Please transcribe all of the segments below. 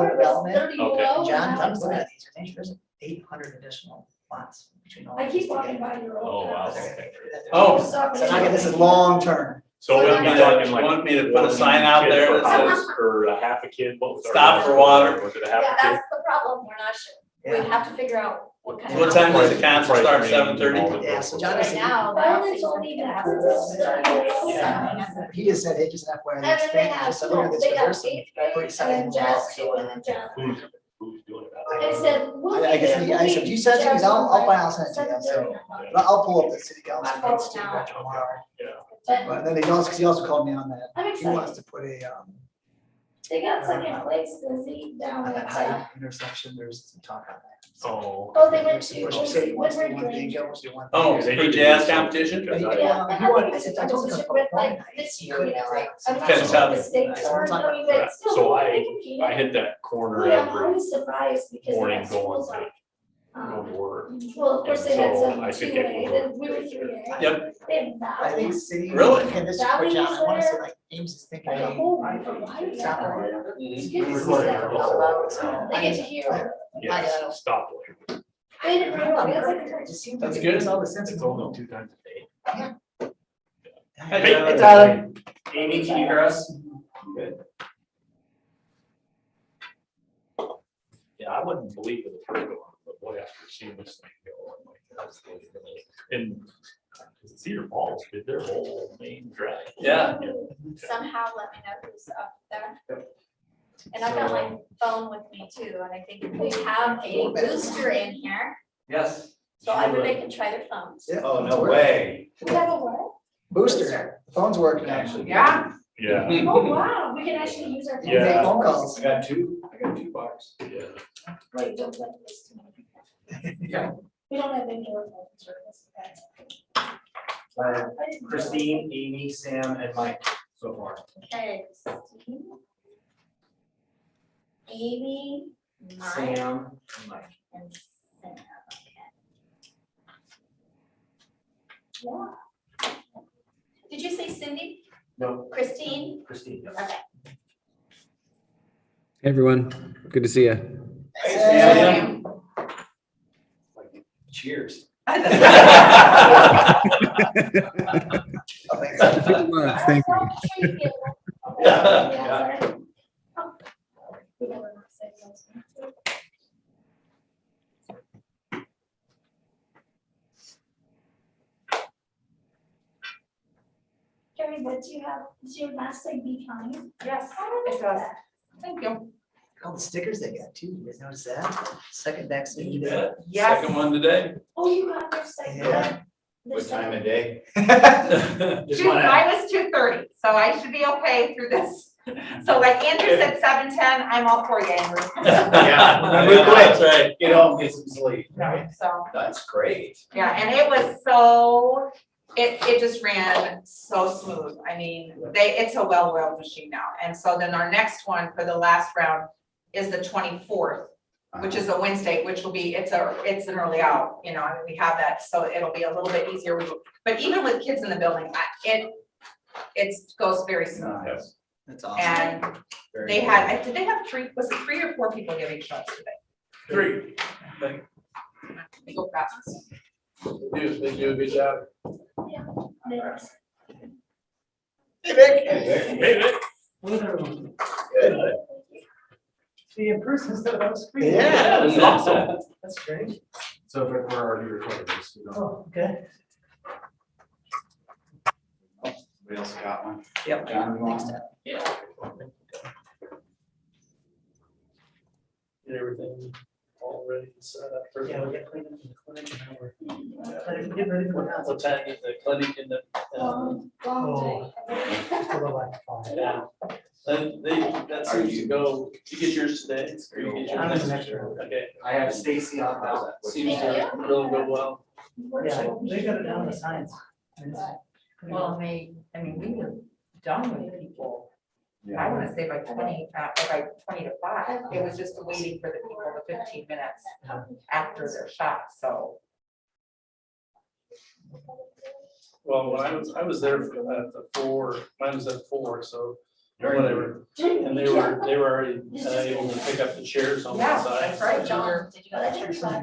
development. Okay. John, I'm looking at these, I think there's 800 additional lots between all. I of keep these walking together. by your Oh, old wow, house. okay. Oh. So again, this is long term. So we'll be talking You like. want me to put a one sign out kid there per that says, house or a half a kid? What was our Stop last for one? water. Was it a half Yeah, a kid? that's the problem, we're not sure. We Yeah. have to figure out what kind of. What time does the Price- concert price start? range 7:30? and all that. Yeah, so John Right is, now, Why that's don't they told me that? yeah, he just said, hey, just an FYI. And then they have, just look at this, they got there's some 8th pretty grade and sizable then jazz lots too, going and on. then jazz. Who's doing I that? said, we'll I be guess, there. I said, you sent it to me, I'll find out, send it to you, so. 7:30. But I'll pull up the city council Oh, notes too, no. after tomorrow. But But then he also called me on that, I'm he excited. wants to put a, They got second place, the Z down on that at, high intersection, there's some talk on that. Oh. oh, they went There's to, some city wants to do Woodward one thing, Grange. Joe wants to do one thing. Oh, They for need to jazz do something. competition? Because I- Yeah, I He had wanted- a I said, I told him competition to with come like up, this he year, couldn't, you know, like. so- I'm not Depends sure how the they- stakes are, I mean, but still, So they I competed. hit that corner Yeah, I'm every always surprised because they morning have schools going like, to work. well, of course, they had So some I could 2A, get then we were 3A. Yep. They had I think Valley. city. Really? And this is That what was John, I wanna say there. like Ames is thinking. Like a about- whole group of lights. It's not out right. there. It's We're good to see recording that. it all about, so. They get to hear. Yeah, stop light. They didn't really, that's like. It just seems That's like it good. makes all the sense. It's in the only world. 2 times a day. Hey, Tyler. Amy, can you hear us? Good. Yeah, I wouldn't believe it the first go on, but boy, after seeing this thing go, I'm like, that's the way it is. And Cedar Falls did their whole main drag. Yeah. Somehow let me know who's up there. And I've got my phone with me too, and I think we have a booster in here, Yes. so everybody can try their phones. Yeah, Oh, it's no working. way. We have a what? Booster, the phone's working actually. Yeah. Yeah, Oh, wow, we can actually use our. You can make Yeah. phone calls. I got two bars. yeah. Wait, don't let this to me. Yeah. We don't have indoor phone service. Christine, Amy, Sam, and Mike so far. Okay. Christine, Amy, Mike, Sam and Mike. and Sam, okay. Yeah. Did you say Cindy? No, Christine? Christine. yep. Okay. Hey everyone, good to see you. Hey, Sam. Cheers. Oh, thanks. Thank you. Yeah. sorry. Oh. We never not say those. Carrie, what do you have, does your last thing be kind? Yes, I it don't does. know that. Thank you. All the stickers they got too, you guys notice that? Second vaccine. You day. bet. Yes. Second one today. Oh, you got your second. Yeah. What time of day? Just Two, wanna, mine was 2:30, so I should be okay through this. So like Andrew said 7:10, I'm all for you, Andrew. Yeah, We're quick. That's right. get home, get some sleep. Right. So, That's great. yeah, and it was so, it just ran so smooth. I mean, it's a well-oiled machine now. And so then our next one for the last round is the 24th, which is a Wednesday, which will be, it's an early out, you know, I mean, we have that, so it'll be a little bit easier. But even with kids in the building, it goes very smooth. Yes. That's awesome. And Very they good. had, did they have was it 3 or 4 people giving shots today? 3. They go fast. They do a good job. There's- Hey, Vic. Hey, Vic. Good. See in person instead of on screen. Yeah, that's awesome. That's great. So if we're already recording this, we don't. Oh, okay. We also got one. Yep. John, you want Next one? time. Get everything all ready and set up for. Yeah, we get cleaned up in the clinic and we're getting ready for the What time is the clinic in the? Long day. Just a little like five. Yeah. That seems to go, you get yours today, or you get I'm yours gonna next make sure. Okay. I have Stacy on that. Seems to really go well. Yeah, they got it down to science. Well, I mean, we were done with people, I wanna say by 20 to 5, it was just waiting for the people, the 15 minutes after their shot, so. Well, when I was there at the 4, mine was at 4, so or whatever. And they were already able to pick up the chairs on Yeah, one side. that's right. John, did you go Well, to that's church? pretty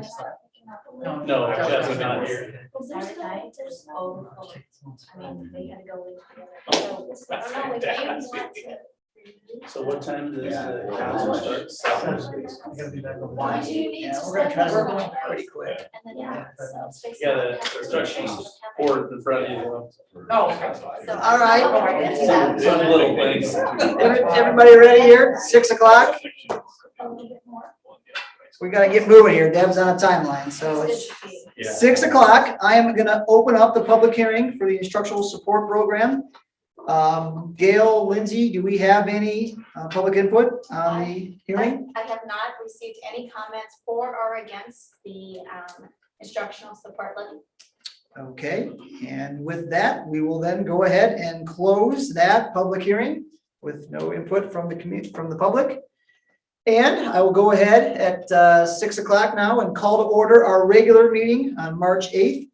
No, Jeff was not here. Saturday night, there's overflow. I mean, they had to go live together. So, I don't know, we may want to. So what time does the concert start? I gotta be back on Why line. do you need Yeah, to we're gonna try to spend work more pretty quick. And then, yeah, so it's fixed. Yeah, the instructions board in front of you. Oh, okay. So- All right. Oh, my goodness. Some little things. Everybody ready here? 6 o'clock? A little bit more. We gotta get moving here. Deb's on a timeline, so it's Yeah. 6 o'clock. I am gonna open up the public hearing for the instructional support program. Gail, Lindsay, do we have any public input on the hearing? I have not received any comments for or against the instructional support levy. Okay, and with that, we will then go ahead and close that public hearing with no input from the community, from the public. And I will go ahead at 6 o'clock now and call to order our regular meeting on March 8th.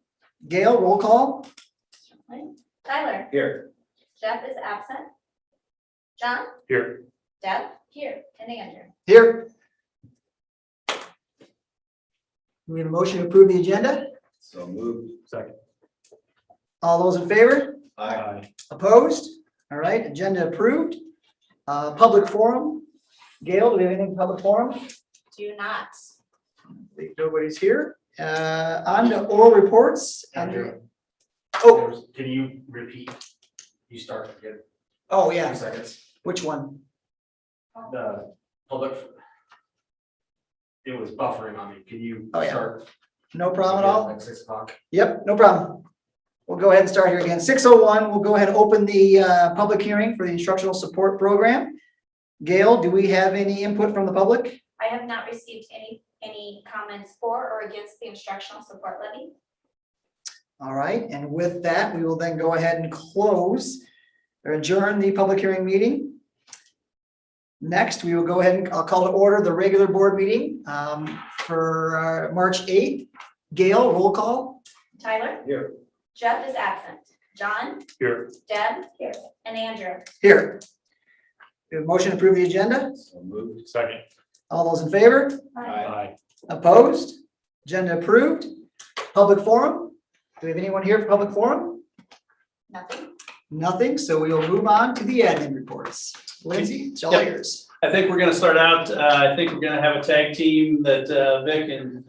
Gail, roll call. Tyler, Here. Jeff is absent. John, Here. Deb, here, and Andrew. Here. We have a motion to approve the agenda. So moved. Second. All those in favor? Aye. Opposed? All right, agenda approved. Public forum. Gail, do we have anything public forum? Do not. Nobody's here. On to oral reports. Andrew. Oh, Can you repeat? You start again. oh, 2 yeah. seconds. Which one? The public. It was buffering on me. Can you Oh, yeah. start? No problem at again, all? Like 6 o'clock. Yep, no problem. We'll go ahead and start here again. 6:01, we'll go ahead and open the public hearing for the instructional support program. Gail, do we have any input from the public? I have not received any comments for or against the instructional support levy. All right, and with that, we will then go ahead and close or adjourn the public hearing meeting. Next, we will go ahead and I'll call to order the regular board meeting for March 8th. Gail, roll call. Tyler? Here. Jeff is absent. John? Here. Deb? Here. And Andrew. Here. We have a motion to approve the agenda. So moved. Second. All those in favor? Aye. Opposed? Agenda approved. Public forum. Do we have anyone here for public forum? Nothing. Nothing, so we will move on to the admin reports. Lindsay, it's all Yep. yours. I think we're gonna start out, I think we're gonna have a tag team that Vic and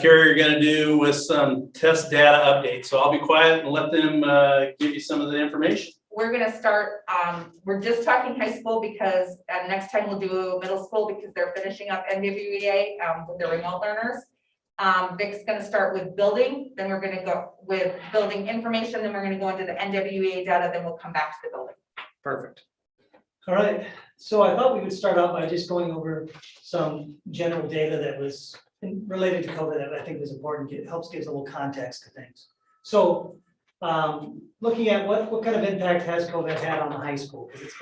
Carrie are gonna do with some test data updates. So I'll be quiet and let them give you some of the information. We're gonna start, we're just talking high school because next time we'll do middle school because they're finishing up NWEA with the remote learners. Vic's gonna start with building, then we're gonna go with building information, then we're gonna go into the NWEA data, then we'll come back to the building. Perfect. All right, so I thought we would start out by just going over some general data that was related to COVID that I think is important. It helps give a little context to things. So looking at what kind of impact has COVID had on the high school? Because it's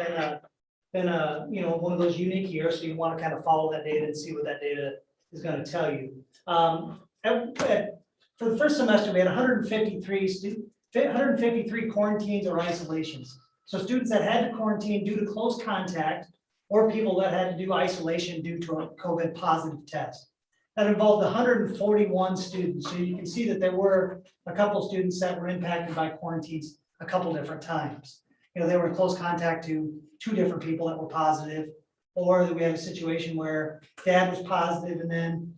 been a one of those unique years, so you want to kind of follow that data and see what that data is going to tell you. For the first semester, we had 153 quarantines or isolations. So students that had to quarantine due to close contact or people that had to do isolation due to a COVID positive test. That involved 141 students. So you can see that there were a couple students that were impacted by quarantines a couple different times. They were in close contact to 2 different people that were positive, or we had a situation where dad was positive and then,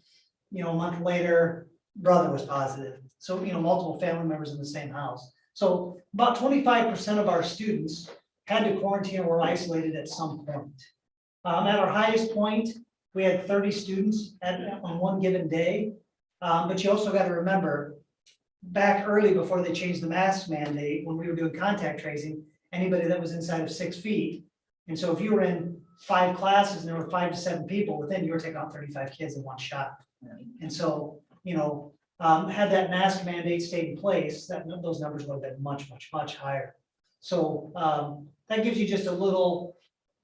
a month later, brother was positive. So, multiple family members in the same house. So about 25% of our students had to quarantine or were isolated at some point. At our highest point, we had 30 students on one given day. But you also got to remember, back early before they changed the mask mandate, when we were doing contact tracing, anybody that was inside of 6 feet. And so if you were in 5 classes and there were 5 to 7 people within, you were taking out 35 kids in one shot. And so, had that mask mandate stayed in place, those numbers would have been much, much, much higher. So that gives you just a little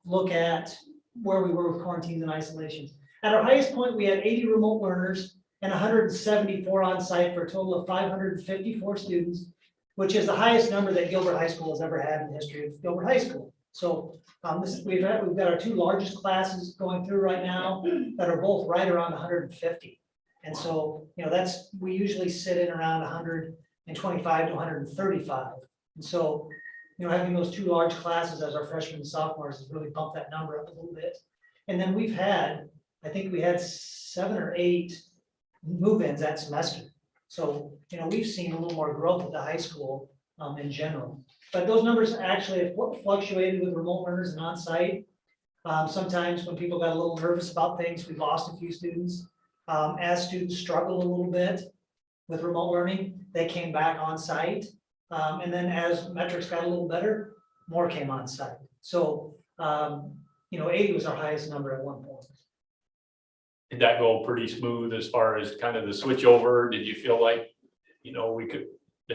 look at where we were with quarantines and isolations. At our highest point, we had 80 remote learners and 174 on site for a total of 554 students, which is the highest number that Gilbert High School has ever had in the history of Gilbert High School. So, we've got our two largest classes going through right now that are both right around 150. And so, we usually sit in around 125 to 135. And so, having those two large classes as our freshmen and sophomores has really bumped that number up a little bit. And then I think we had 7 or 8 move-ins that semester. So, we've seen a little more growth at the high school in general. But those numbers actually have fluctuated with remote learners and on-site. Sometimes when people got a little nervous about things, we lost a few students. As students struggled a little bit with remote learning, they came back on-site. And then as metrics got a little better, more came on-site. So, 80 was our highest number at one point. Did that go pretty smooth as far as kind of the switch over? Did you feel like,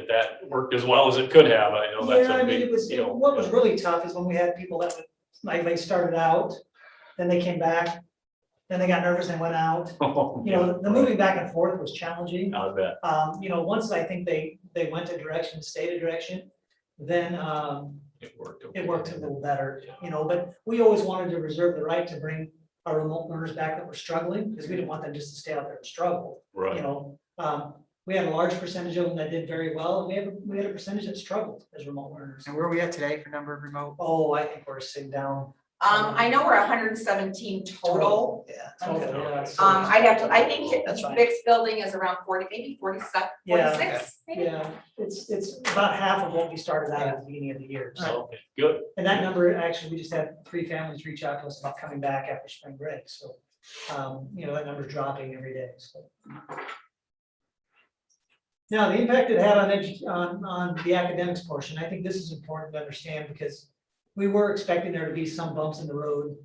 that worked as well as it could have? I know that's Yeah, a I mean, big deal. what was really tough is when we had people that would, like, they started out, then they came back, then they got nervous and went out. The moving back and forth was challenging. I bet. Once I think they went a direction, stayed a direction, then It worked. it worked a little better, but we always wanted to reserve the right to bring our remote learners back that were struggling, because we didn't want them just to stay out there and struggle. Right. We had a large percentage of them that did very well, and we had a percentage that struggled as remote learners. And where are we at today for number of remote? Oh, I think we're sitting down. I know we're 117 total. Yeah. Total, yeah, so- I think That's fine. Vic's building is around 40, maybe 47, Yeah. 46, maybe. Yeah, it's about half of what we started out at the beginning of the year. So, Okay, good. and that number, actually, we just had 3 families reach out to us about coming back after spring break, so, that number's dropping every day, so. Now, the impact it had on the academics portion, I think this is important to understand, because we were expecting there to be some bumps in the road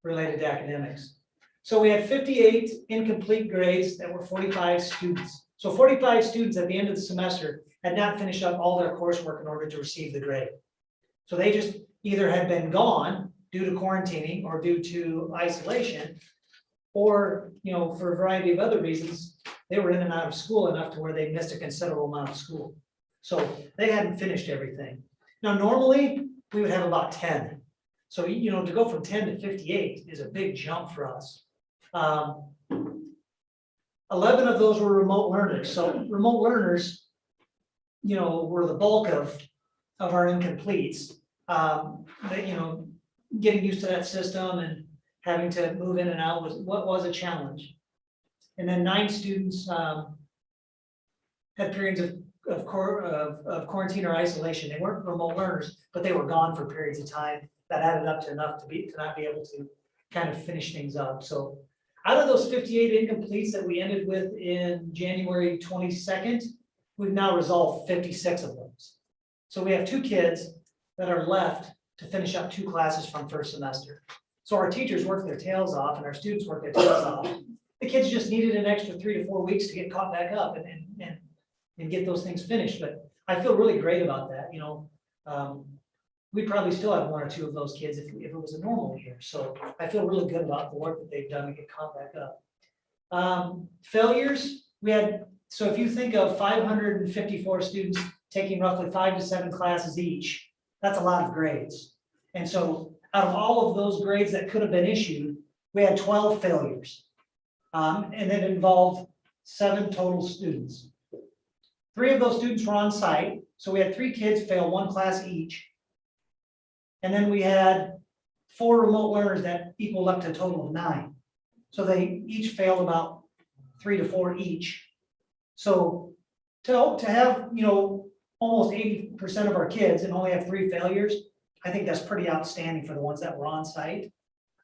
related to academics. So we had 58 incomplete grades that were 45 students. So 45 students at the end of the semester had not finished up all their coursework in order to receive the grade. So they just either had been gone due to quarantining or due to isolation, or, for a variety of other reasons, they were in and out of school enough to where they missed a considerable amount of school. So they hadn't finished everything. Now, normally, we would have about 10. So, to go from 10 to 58 is a big jump for us. 11 of those were remote learners. So remote learners, were the bulk of our incompletes. Getting used to that system and having to move in and out was a challenge. And then 9 students had periods of quarantine or isolation. They weren't remote learners, but they were gone for periods of time that added up to enough to not be able to kind of finish things up. So out of those 58 incompletes that we ended with in January 22nd, we've now resolved 56 of those. So we have 2 kids that are left to finish up 2 classes from first semester. So our teachers work their tails off and our students work their tails off. The kids just needed an extra 3 to 4 weeks to get caught back up and get those things finished. But I feel really great about that. We probably still have 1 or 2 of those kids if it was a normal year. So I feel really good about the work that they've done to get caught back up. Failures, so if you think of 554 students taking roughly 5 to 7 classes each, that's a lot of grades. And so out of all of those grades that could have been issued, we had 12 failures. And it involved 7 total students. 3 of those students were on site, so we had 3 kids fail 1 class each. And then we had 4 remote learners that equaled up to a total of 9. So they each failed about 3 to 4 each. So to have, almost 80% of our kids and only have 3 failures, I think that's pretty outstanding for the ones that were on site.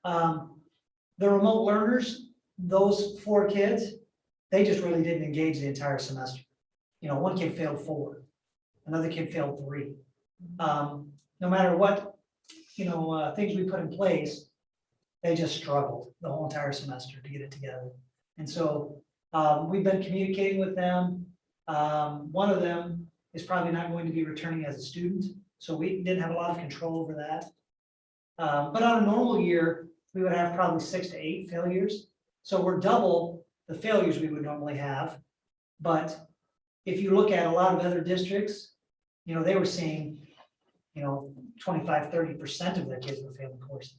The remote learners, those 4 kids, they just really didn't engage the entire semester. 1 kid failed 4, another kid failed 3. No matter what, things we put in place, they just struggled the whole entire semester to get it together. And so we've been communicating with them. One of them is probably not going to be returning as a student, so we didn't have a lot of control over that. But on a normal year, we would have probably 6 to 8 failures. So we're double the failures we would normally have. But if you look at a lot of other districts, they were seeing, 25-30% of their kids were failing courses.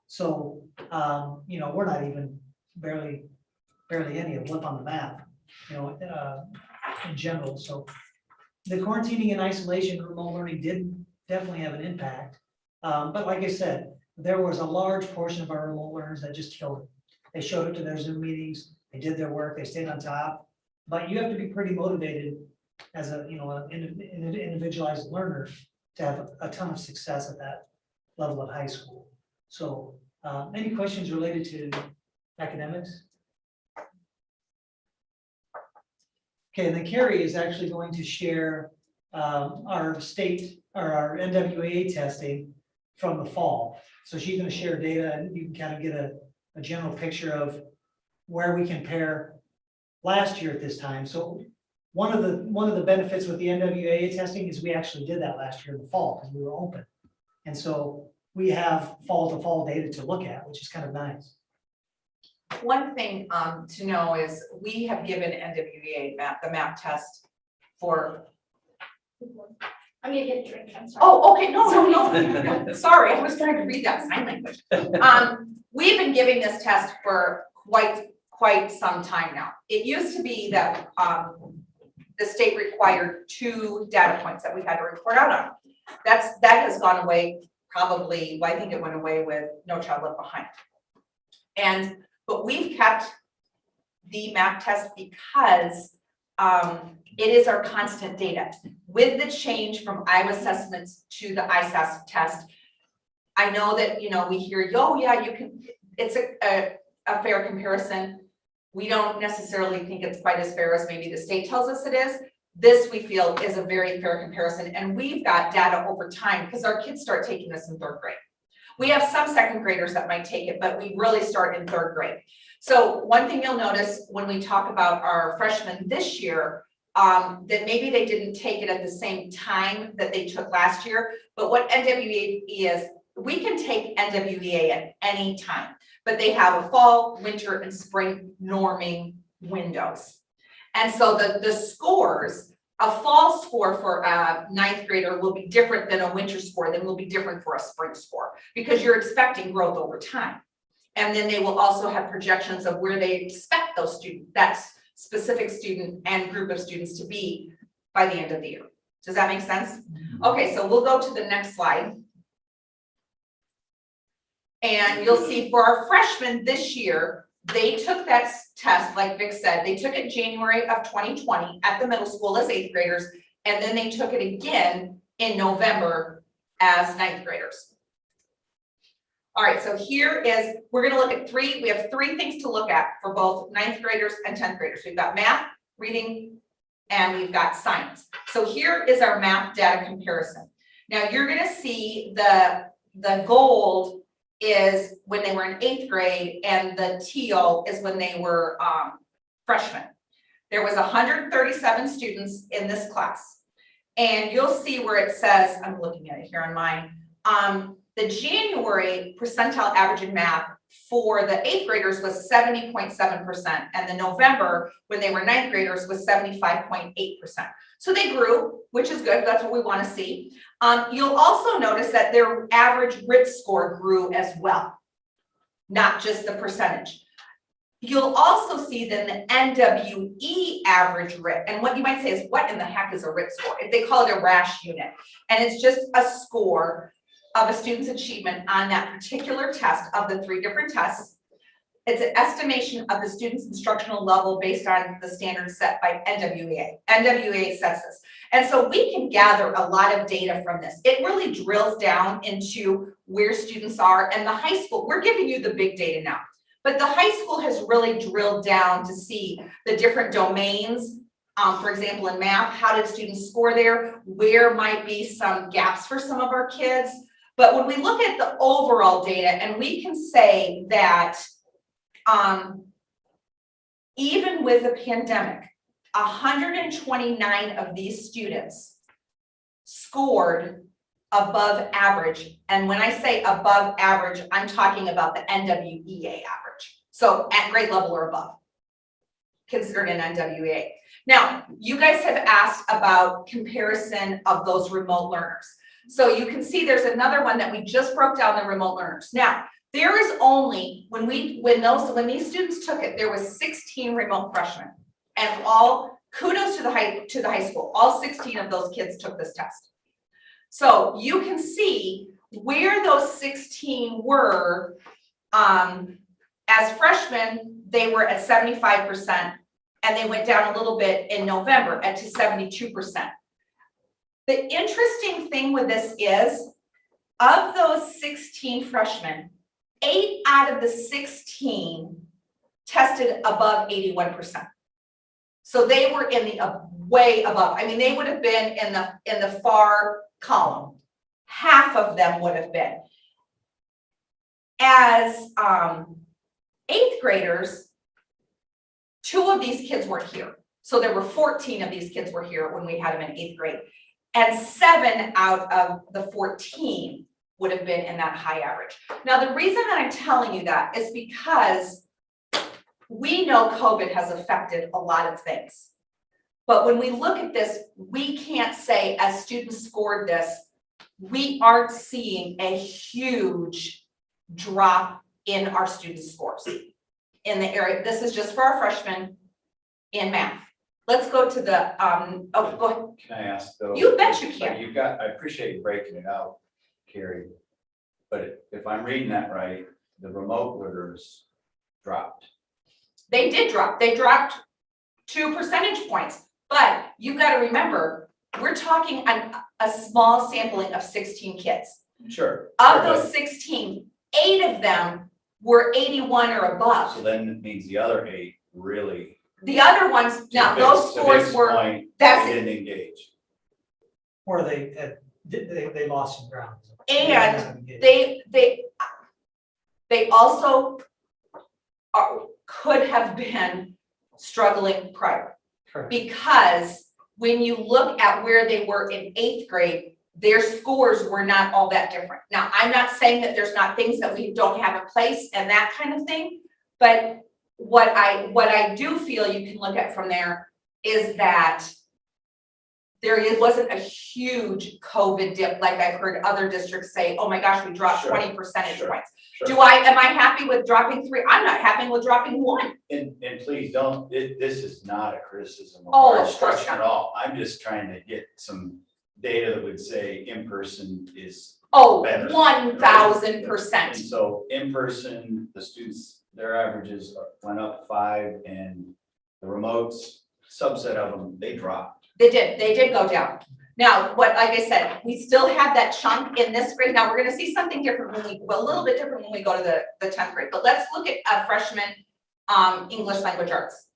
So, we're not even barely any of blip on the map, in general. So the quarantining and isolation, remote learning did definitely have an impact. But like I said, there was a large portion of our remote learners that just killed it. They showed up to their Zoom meetings, they did their work, they stayed on top. But you have to be pretty motivated as an individualized learner to have a ton of success at that level of high school. So any questions related to academics? Okay, and then Carrie is actually going to share our state or our NWAA testing from the fall. So she's going to share data and you can kind of get a general picture of where we compare last year at this time. So one of the benefits with the NWAA testing is we actually did that last year in the fall because we were open. And so we have fall to fall data to look at, which is kind of nice. One thing to know is we have given NWEA the map test for. I'm gonna get a drink, I'm sorry. Oh, okay, no, sorry, I was trying to read that sign language. We've been giving this test for quite some time now. It used to be that the state required 2 data points that we had to report out on. That has gone away probably, well, I think it went away with No Child Left Behind. But we've kept the map test because it is our constant data. With the change from Iowa assessments to the ISASS test, I know that, we hear, oh yeah, you can, it's a fair comparison. We don't necessarily think it's quite as fair as maybe the state tells us it is. This we feel is a very fair comparison, and we've got data over time because our kids start taking this in 3rd grade. We have some 2nd graders that might take it, but we really start in 3rd grade. So one thing you'll notice when we talk about our freshmen this year, that maybe they didn't take it at the same time that they took last year, but what NWEA is, we can take NWEA at any time, but they have a fall, winter, and spring norming windows. And so the scores, a fall score for a 9th grader will be different than a winter score, then will be different for a spring score, because you're expecting growth over time. And then they will also have projections of where they expect those students, that specific student and group of students to be by the end of the year. Does that make sense? Okay, so we'll go to the next slide. And you'll see for our freshmen this year, they took that test, like Vic said, they took it January of 2020 at the middle school as 8th graders, and then they took it again in November as 9th graders. All right, so here is, we're gonna look at we have 3 things to look at for both 9th graders and 10th graders. We've got math, reading, and we've got science. So here is our math data comparison. Now you're gonna see the gold is when they were in 8th grade, and the teal is when they were freshmen. There was 137 students in this class. And you'll see where it says, I'm looking at it here on mine, the January percentile average in math for the 8th graders was 70.7%, and the November, when they were 9th graders, was 75.8%. So they grew, which is good, that's what we want to see. You'll also notice that their average RIT score grew as well, not just the percentage. You'll also see then the NWE average RIT, and what you might say is, what in the heck is a RIT score? If they call it a RASH unit, and it's just a score of a student's achievement on that particular test of the 3 different tests. It's an estimation of the student's instructional level based on the standards set by NWEA. NWEA sets this. And so we can gather a lot of data from this. It really drills down into where students are, and the high school, we're giving you the big data now, but the high school has really drilled down to see the different domains. For example, in math, how did students score there? Where might be some gaps for some of our kids? But when we look at the overall data, and we can say that even with a pandemic, 129 of these students scored above average. And when I say above average, I'm talking about the NWEA average. So at grade level or above, considered an NWEA. Now, you guys have asked about comparison of those remote learners. So you can see there's another one that we just broke down, the remote learners. Now, there is only, when these students took it, there was 16 remote freshmen. And all, kudos to the high school, all 16 of those kids took this test. So you can see where those 16 were, as freshmen, they were at 75%, and they went down a little bit in November to 72%. The interesting thing with this is, of those 16 freshmen, 8 out of the 16 tested above 81%. So they were in the way above. I mean, they would have been in the far column. Half of them would have been. As 8th graders, 2 of these kids weren't here. So there were 14 of these kids were here when we had them in 8th grade. And 7 out of the 14 would have been in that high average. Now, the reason that I'm telling you that is because we know COVID has affected a lot of things. But when we look at this, we can't say as students scored this, we aren't seeing a huge drop in our student scores in the area. This is just for our freshmen in math. Let's go to the, oh, go ahead. Can I ask though? You bet you can. You've got, I appreciate you breaking it out, Carrie. But if I'm reading that right, the remote learners dropped. They did drop. They dropped 2 percentage points. But you've got to remember, we're talking a small sampling of 16 kids. Sure. Of those 16, 8 of them were 81 or above. So then it means the other 8 really. The other ones, now those scores were, that's They it. didn't engage. Or they lost some ground. And they also could have been struggling prior. Correct. Because when you look at where they were in 8th grade, their scores were not all that different. Now, I'm not saying that there's not things that we don't have in place and that kind of thing, but what I do feel you can look at from there is that there wasn't a huge COVID dip like I've heard other districts say, oh my gosh, we dropped Sure. 20 percentage Sure. points. Sure. Am I happy with dropping 3? I'm not happy with dropping 1. And please don't, this is not a criticism of Oh, our of course instruction not. at all. I'm just trying to get some data that would say in-person is Oh, better. 1000%. And so in-person, the students, their averages went up 5, and the remotes, subset of them, they dropped. They did go down. Now, like I said, we still have that chunk in this grade. Now, we're gonna see something different a little bit different when we go to the 10th grade, but let's look at freshman English language arts.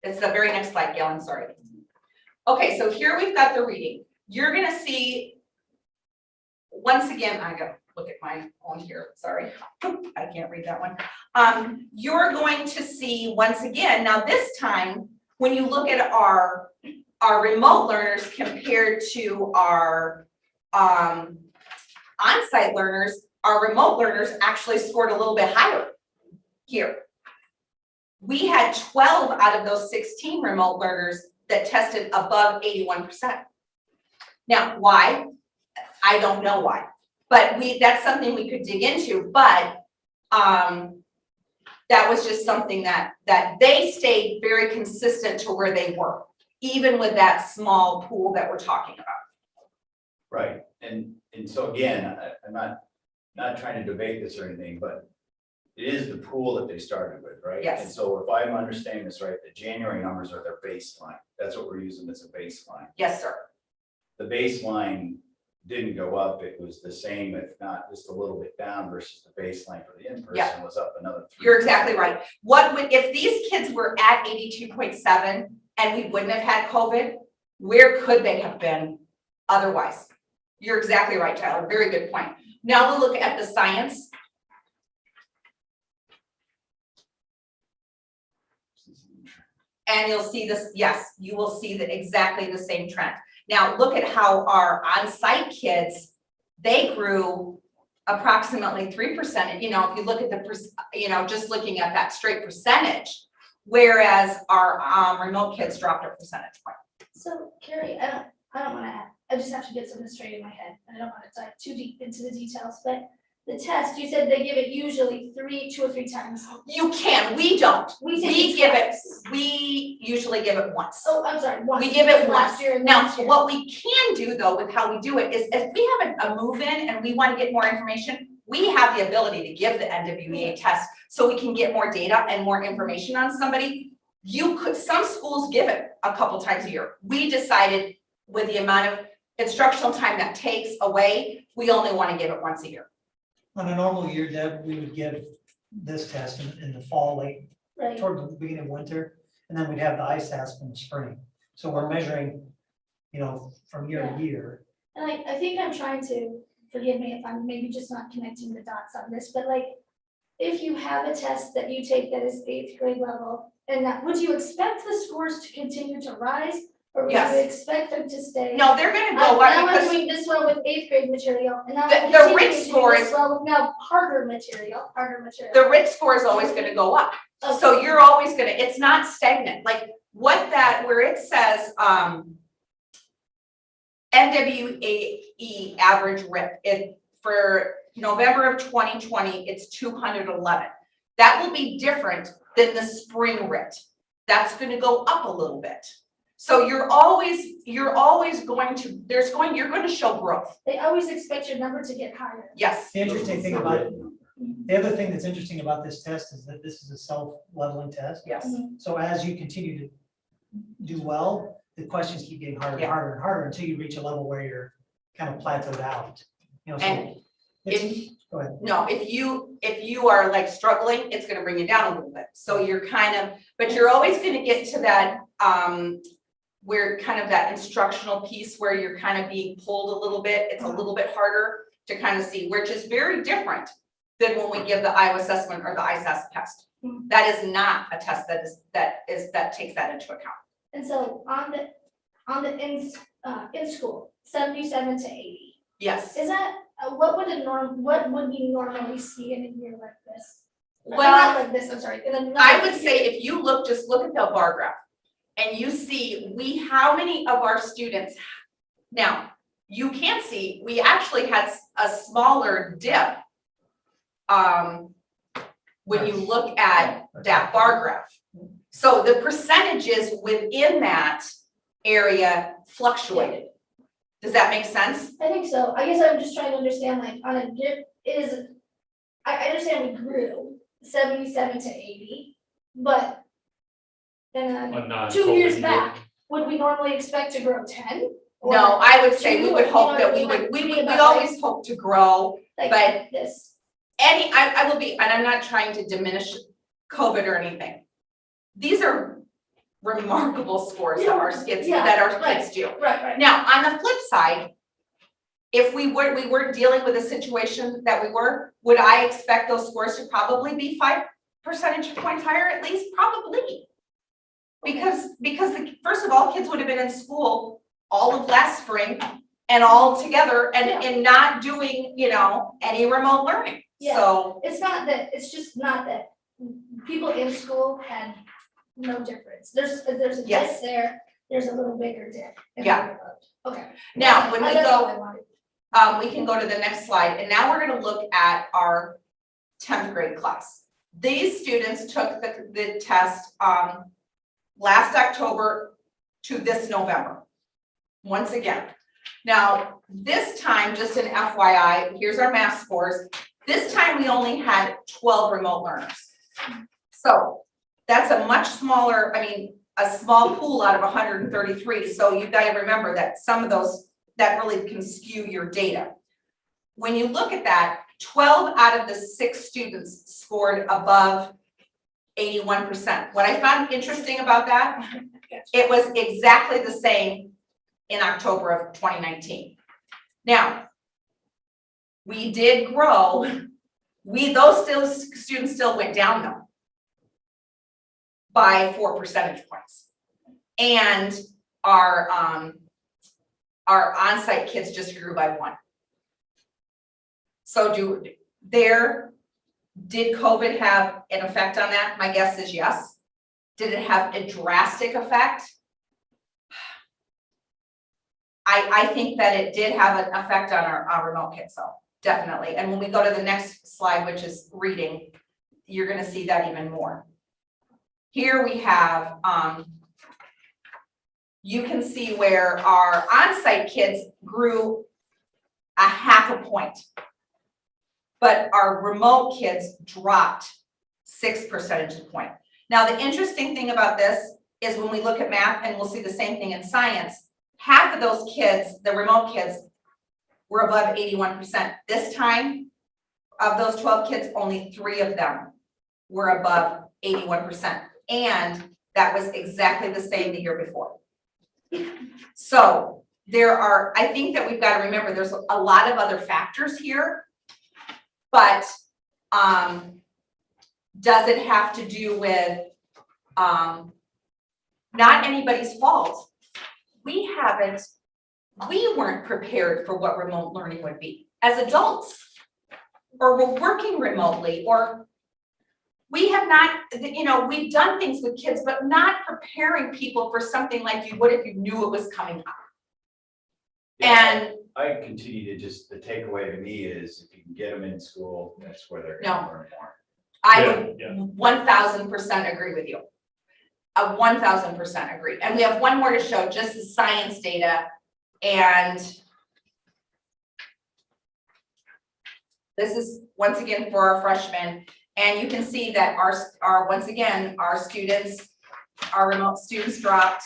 It's the very next slide, Gail, I'm sorry. Okay, so here we've got the reading. You're gonna see, once again, I gotta look at my own here, sorry. I can't read that one. You're going to see, once again, now this time, when you look at our remote learners compared to our on-site learners, our remote learners actually scored a little bit higher here. We had 12 out of those 16 remote learners that tested above 81%. Now, why? I don't know why, but that's something we could dig into, but that was just something that they stayed very consistent to where they were, even with that small pool that we're talking about. Right, and so again, I'm not trying to debate this or anything, but it is the pool that they started with, right? Yes. And so if I'm understanding this right, the January numbers are their baseline. That's what we're using as a baseline. Yes, sir. The baseline didn't go up, it was the same, if not just a little bit down versus the baseline for the in-person Yeah. was up another 3%. You're exactly right. If these kids were at 82.7 and we wouldn't have had COVID, where could they have been otherwise? You're exactly right, Tyler. Very good point. Now we'll look at the science. And you'll see this, yes, you will see exactly the same trend. Now look at how our on-site kids, they grew approximately 3%. If you look at just looking at that straight percentage, whereas our remote kids dropped a percentage point. So Carrie, I don't wanna I just have to get something straight in my head. I don't want to dive too deep into the details, but the test, you said they give it usually 2 or 3 times. You can, we don't. We take We give it, twice. we usually give it once. Oh, I'm sorry, once. We give it because once. Last year and Now, last year. what we can do though with how we do it is if we have a move-in and we want to get more information, we have the ability to give the NWEA test so we can get more data and more information on somebody. You could, some schools give it a couple times a year. We decided with the amount of instructional time that takes away, we only want to give it once a year. On a normal year, Deb, we would give this test in the fall, late, Right, toward the beginning of winter, and then we'd have the ice test in the spring. So we're measuring, from year to year. and I think I'm trying to, forgive me if I'm maybe just not connecting the dots on this, but like, if you have a test that you take that is 8th grade level, and that, would you expect the scores to continue to rise? Or would Yes. you expect them to stay? No, they're gonna Now go up I'm because doing this well with 8th grade material, and now The- I'm the continuing RIT to do score this is- well with now harder material. the RIT score is always gonna go up. So you're always gonna, it's not stagnant, like what that, where it says, NWAE average RIT, it, for November of 2020, it's 211. That will be different than the spring RIT. That's gonna go up a little bit. So you're always going to, you're gonna show growth, They always expect your number to get higher. yes. The interesting thing about it, the other thing that's interesting about this test is that this is a self-leveling test. Yes. So as you continue to do well, the questions keep getting harder and Yeah. harder and harder until you reach a level where you're kind of plateaued out. So And it's, go ahead. No, if you are like struggling, it's gonna bring you down a little bit. So you're kind of, but you're always gonna get to that, where kind of that instructional piece where you're kind of being pulled a little bit. It's a little bit harder to kind of see, which is very different than when we give the Iowa assessment or the ISASS test. Mhm. That is not a test that takes that into account. And so on the in school, 77 to 80, Yes. is that, what would we normally see in a year like this? Well, Not like this, I'm sorry, in another I would year. say if you just look at the bar graph and you see how many of our students, now, you can see, we actually had a smaller dip. When you look at that bar graph. So the percentages within that area fluctuated. Does that make sense? I think so. I guess I'm just trying to understand, like, on a dip I understand we grew 77 to 80, but then A non-COVID 2 years year. back, would we normally expect to grow 10? Or No, I would say we two, would or, hope you know, that we like, would, be we about always hope to grow. like but- this? I will be, and I'm not trying to diminish COVID or anything. These are remarkable scores that our kids, Yeah, that our right. kids do. Right. Now, on the flip side, if we weren't dealing with a situation that we were, would I expect those scores to probably be 5 percentage points higher at least? Probably. Because first of all, kids would have been in school all of last spring and all together and not doing, any remote learning. Yeah. So, It's just not that people in school had no difference. There's a dip Yes. there, there's a little bigger dip. in the Yeah. neighborhood. Okay. now, when we That's all go, I wanted. we can go to the next slide, and now we're gonna look at our 10th grade class. These students took the test, last October to this November. Once again. Now, this time, just an FYI, here's our math scores. This time, we only had 12 remote learners. So that's a much smaller, a small pool out of 133. So you've got to remember that some of those, that really can skew your data. When you look at that, 12 out of the 6 students scored above 81%. What I found interesting about that, it was exactly the same in October of 2019. Now, we did grow. Those students still went down though by 4 percentage points. And our on-site kids just grew by 1. So did COVID have an effect on that? My guess is yes. Did it have a drastic effect? I think that it did have an effect on our remote kids, so definitely. And when we go to the next slide, which is reading, you're gonna see that even more. Here we have, you can see where our on-site kids grew a 0.5 point. But our remote kids dropped 6 percentage point. Now, the interesting thing about this is when we look at math, and we'll see the same thing in science, half of those kids, the remote kids, were above 81%. This time, of those 12 kids, only 3 of them were above 81%. And that was exactly the same the year before. So I think that we've got to remember there's a lot of other factors here, but does it have to do with not anybody's fault? We weren't prepared for what remote learning would be as adults, or we're working remotely, or we have not, we've done things with kids, but not preparing people for something like you would if you knew it was coming up. And I continue to just, the takeaway to me is if you can get them in school, that's where they're gonna learn more. I Yeah, would yeah. 1000% agree with you. 1000% agree. And we have one more to show, just the science data. And this is once again for our freshmen. And you can see that once again, our students, our remote students dropped,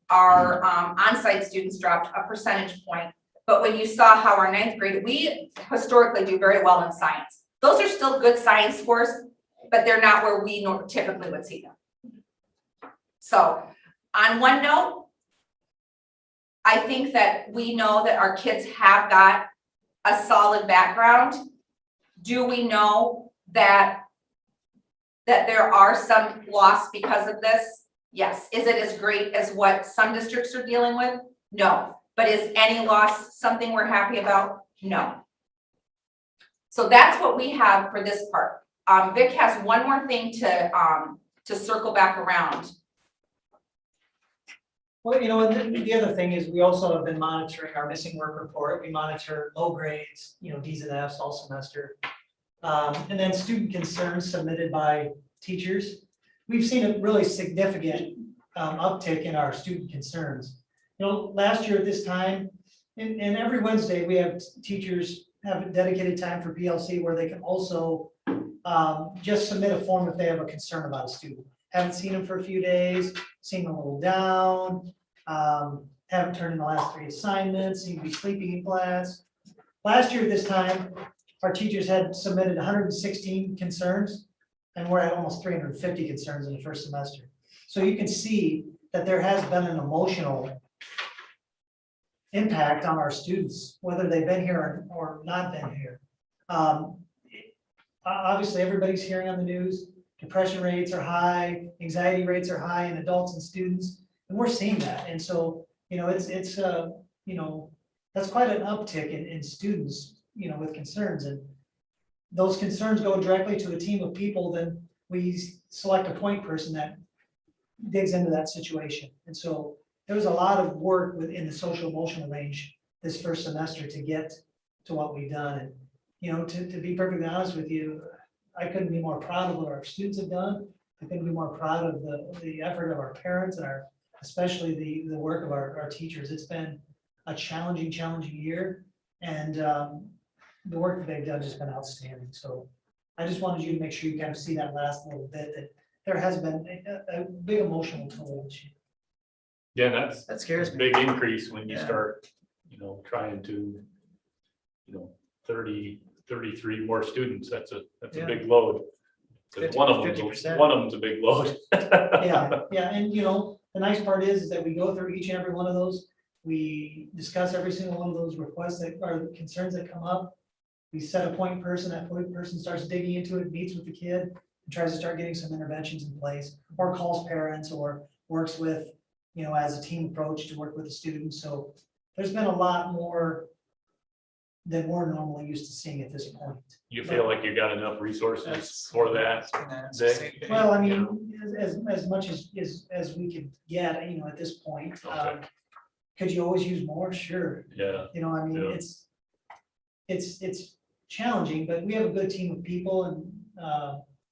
our on-site students dropped a percentage point. But when you saw how our 9th grade, we historically do very well in science. Those are still good science scores, but they're not where we typically would see them. So on one note, I think that we know that our kids have got a solid background. Do we know that there are some loss because of this? Yes. Is it as great as what some districts are dealing with? No. But is any loss something we're happy about? No. So that's what we have for this part. Vic has one more thing to circle back around. Well, and the other thing is we also have been monitoring our missing work report. We monitor low grades, Ds and Fs all semester. And then student concerns submitted by teachers. We've seen a really significant uptick in our student concerns. Last year at this time, and every Wednesday, we have teachers have a dedicated time for PLC where they can also just submit a form if they have a concern about a student. Haven't seen them for a few days, seen them a little down, haven't turned in the last 3 assignments, seem to be sleeping in class. Last year at this time, our teachers had submitted 116 concerns, and we're at almost 350 concerns in the first semester. So you can see that there has been an emotional impact on our students, whether they've been here or not been here. Obviously, everybody's hearing on the news, depression rates are high, anxiety rates are high in adults and students, and we're seeing that. And so, it's that's quite an uptick in students, with concerns. And those concerns go directly to a team of people. Then we select a point person that digs into that situation. And so there was a lot of work within the social emotional range this first semester to get to what we've done. And, to be perfectly honest with you, I couldn't be more proud of what our students have done. I couldn't be more proud of the effort of our parents and especially the work of our teachers. It's been a challenging year, and the work that they've done has been outstanding. So I just wanted you to make sure you kind of see that last little bit, that there has been a big emotional toll this year. Yeah, That scares a me. big increase when you Yeah. start, trying to, 33 more students. That's a Yeah. big load. 'Cause one of 50%. them's a big load. Yeah, and the nice part is that we go through each and every one of those. We discuss every single one of those requests that are concerns that come up. We set a point person, that point person starts digging into it, meets with the kid, and tries to start getting some interventions in place, or calls parents, or works with, as a team approach to work with the students. So there's been a lot more than we're normally used to seeing at this point. You feel like you got enough resources for that? Vic? Well, I mean, as much as we could get, at this point. Okay. Could you always use more? Sure. Yeah, You know, I mean, Yeah. it's challenging, but we have a good team of people and,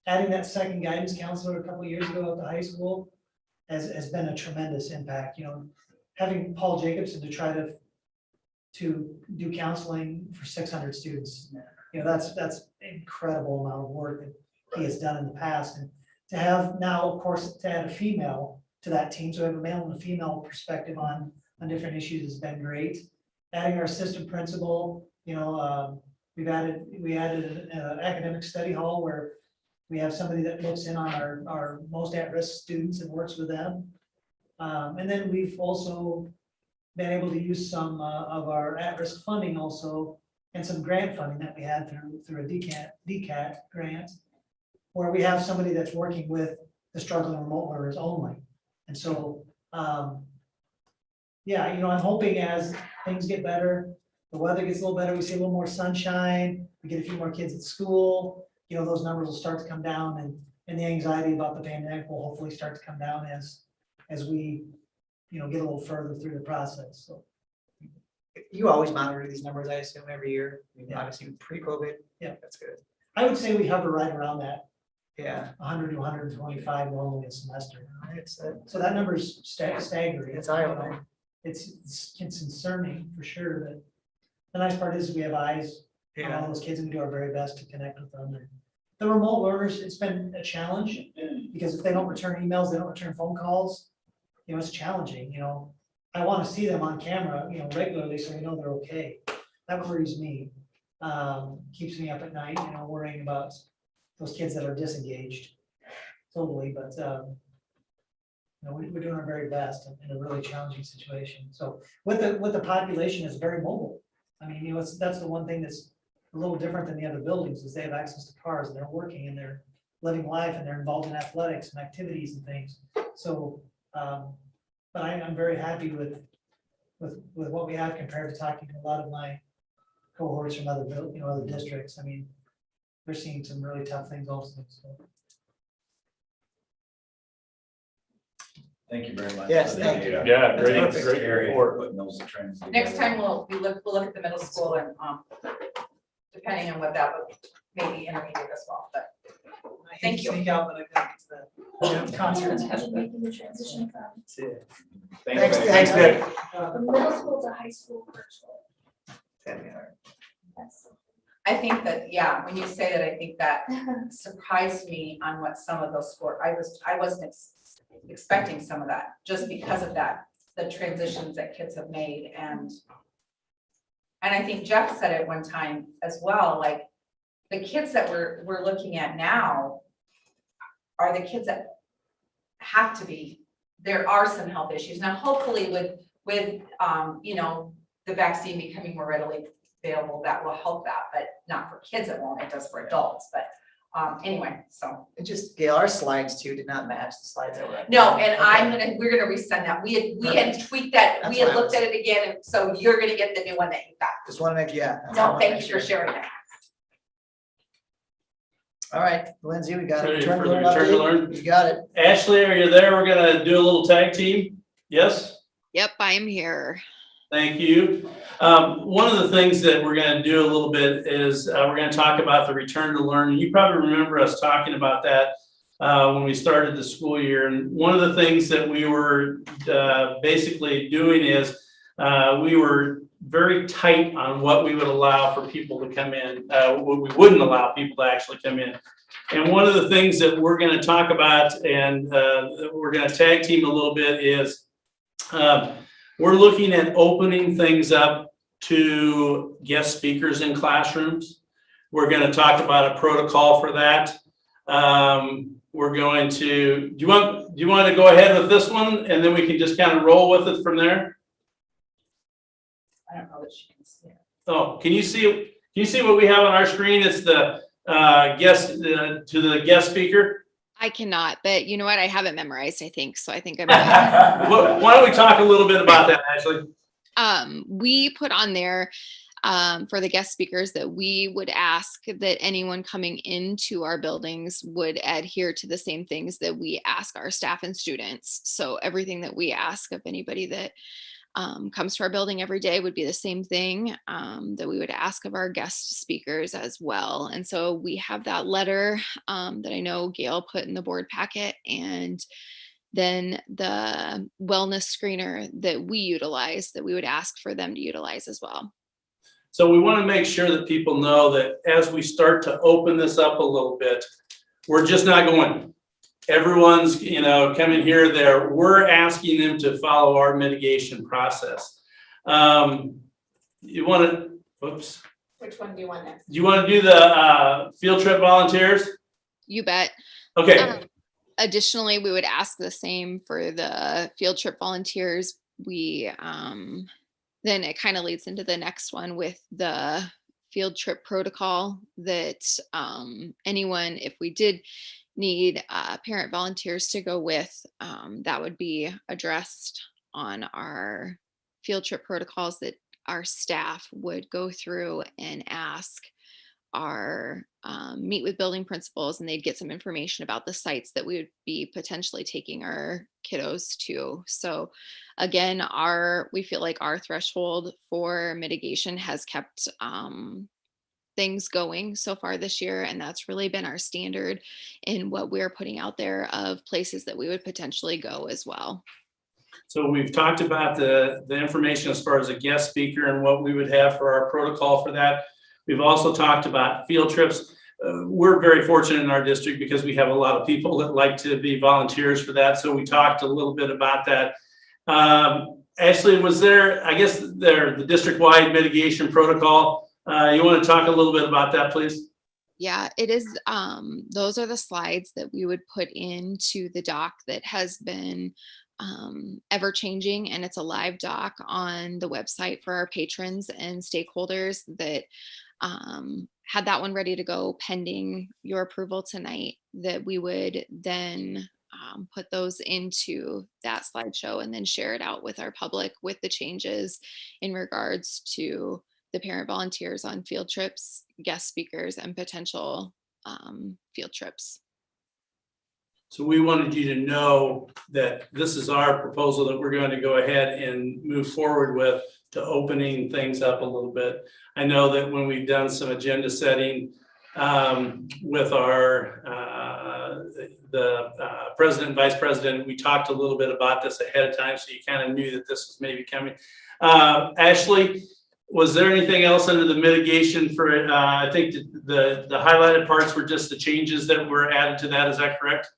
adding that second guidance counselor a couple of years ago at the high school has been a tremendous impact, you know, having Paul Jacobson to try to do counseling for 600 students. You know, that's incredible amount of work that he has done in the past. And to have now, of course, to add a female to that team, so we have a male and a female perspective on different issues has been great. Adding our assistant principal, you know, we added an academic study hall where we have somebody that looks in on our most at-risk students and works with them. And then we've also been able to use some of our at-risk funding also, and some grant funding that we had through a DCAT grant, where we have somebody that's working with the struggling remote learners only. And so, yeah, you know, I'm hoping as things get better, the weather gets a little better, we see a little more sunshine, we get a few more kids at school, you know, those numbers will start to come down, and the anxiety about the pandemic will hopefully start to come down as we, you know, get a little further through the process, so. You always monitor these numbers, I assume, every year, I mean, obviously pre-COVID. Yeah. That's good. I would say we hover right around that Yeah. 100 to 125 normally a semester. It's, So that number's staggering. It's eye-opening. It's concerning for sure, but the nice part is we have eyes on all those kids and we do our very best to connect with them. And the remote learners, it's been a challenge because if they don't return emails, they don't return phone calls, you know, it's challenging, you know. I want to see them on camera, you know, regularly, so we know they're okay. That worries me. Keeps me up at night, you know, worrying about those kids that are disengaged totally, but, you know, we're doing our very best in a really challenging situation. So with the population is very mobile. I mean, you know, that's the one thing that's a little different than the other buildings is they have access to cars and they're working and they're living life and they're involved in athletics and activities and things. So, but I'm very happy with what we have compared to talking to a lot of my cohorts from other districts. I mean, they're seeing some really tough things also, so. Thank you very much. Yes, for the thank you. data. Yeah, That's great, perfect. great Area, report. Putting those trends Next together. time we'll look at the middle school and, depending on what that would, maybe intermediate as well, but thank you. Sneak out, but I got the concerts. Making the transition from Thanks, Vic. thanks, Vic. the middle school to high school virtual. That's I think that, yeah, when you say that, I think that surprised me on what some of those schools, I wasn't expecting some of that, just because of that, the transitions that kids have made, and I think Jeff said it one time as well, like, the kids that we're looking at now are the kids that have to be, there are some health issues. Now, hopefully with you know, the vaccine becoming more readily available, that will help that, but not for kids, it won't, it does for adults, but anyway, so. It just, Gail, our slides too did not match the slides that were. No, and Okay. we're gonna resend that. We had tweaked that, we That's had what I looked at it again, and so you're gonna get the new one that you got. Just want to make, yeah. that's all I No, wanna thank make you for sure. sharing that. All right, Lindsay, we got it. Ready for the return to update. learn? You got it. Ashley, are you there? We're gonna do a little tag team. Yes? Yep, I am here. Thank you. One of the things that we're gonna do a little bit is, we're gonna talk about the return to learn. You probably remember us talking about that when we started the school year. And one of the things that we were basically doing is, we were very tight on what we would allow for people to come in, what we wouldn't allow people to actually come in. And one of the things that we're gonna talk about and we're gonna tag team a little bit is, we're looking at opening things up to guest speakers in classrooms. We're gonna talk about a protocol for that. We're going to, do you want to go ahead with this one and then we can just kind of roll with it from there? I don't know that she can see it. Oh, can you see what we have on our screen? It's the guest to the guest speaker. I cannot, but you know what? I have it memorized, I think. So I think I'm Why don't we talk a little bit about that, Ashley? we put on there for the guest speakers that we would ask that anyone coming into our buildings would adhere to the same things that we ask our staff and students. So everything that we ask of anybody that comes to our building every day would be the same thing, that we would ask of our guest speakers as well. And so we have that letter that I know Gail put in the board packet, and then the wellness screener that we utilize, that we would ask for them to utilize as well. So we want to make sure that people know that as we start to open this up a little bit, we're just not going, everyone's, coming here, there. We're asking them to follow our mitigation process. You want to, whoops. Which one do you want next? Do you want to do the field trip volunteers? You bet. Okay. Additionally, we would ask the same for the field trip volunteers. We, then it kind of leads into the next one with the field trip protocol that anyone, if we did need parent volunteers to go with, that would be addressed on our field trip protocols that our staff would go through and ask our meet with building principals, and they'd get some information about the sites that we would be potentially taking our kiddos to. So again, we feel like our threshold for mitigation has kept things going so far this year, and that's really been our standard in what we're putting out there of places that we would potentially go as well. So we've talked about the information as far as a guest speaker and what we would have for our protocol for that. We've also talked about field trips. We're very fortunate in our district because we have a lot of people that like to be volunteers for that. So we talked a little bit about that. Ashley, was there, I guess, the district-wide mitigation protocol? You want to talk a little bit about that, please? Yeah, it is. Those are the slides that we would put into the doc that has been ever changing, and it's a live doc on the website for our patrons and stakeholders that had that one ready to go pending your approval tonight, that we would then put those into that slideshow and then share it out with our public with the changes in regards to the parent volunteers on field trips, guest speakers, and potential field trips. So we wanted you to know that this is our proposal that we're going to go ahead and move forward with, to opening things up a little bit. I know that when we've done some agenda setting with our president and vice president, we talked a little bit about this ahead of time, so you kind of knew that this was maybe coming. Ashley, was there anything else under the mitigation for I think the highlighted parts were just the changes that were added to that, is that correct?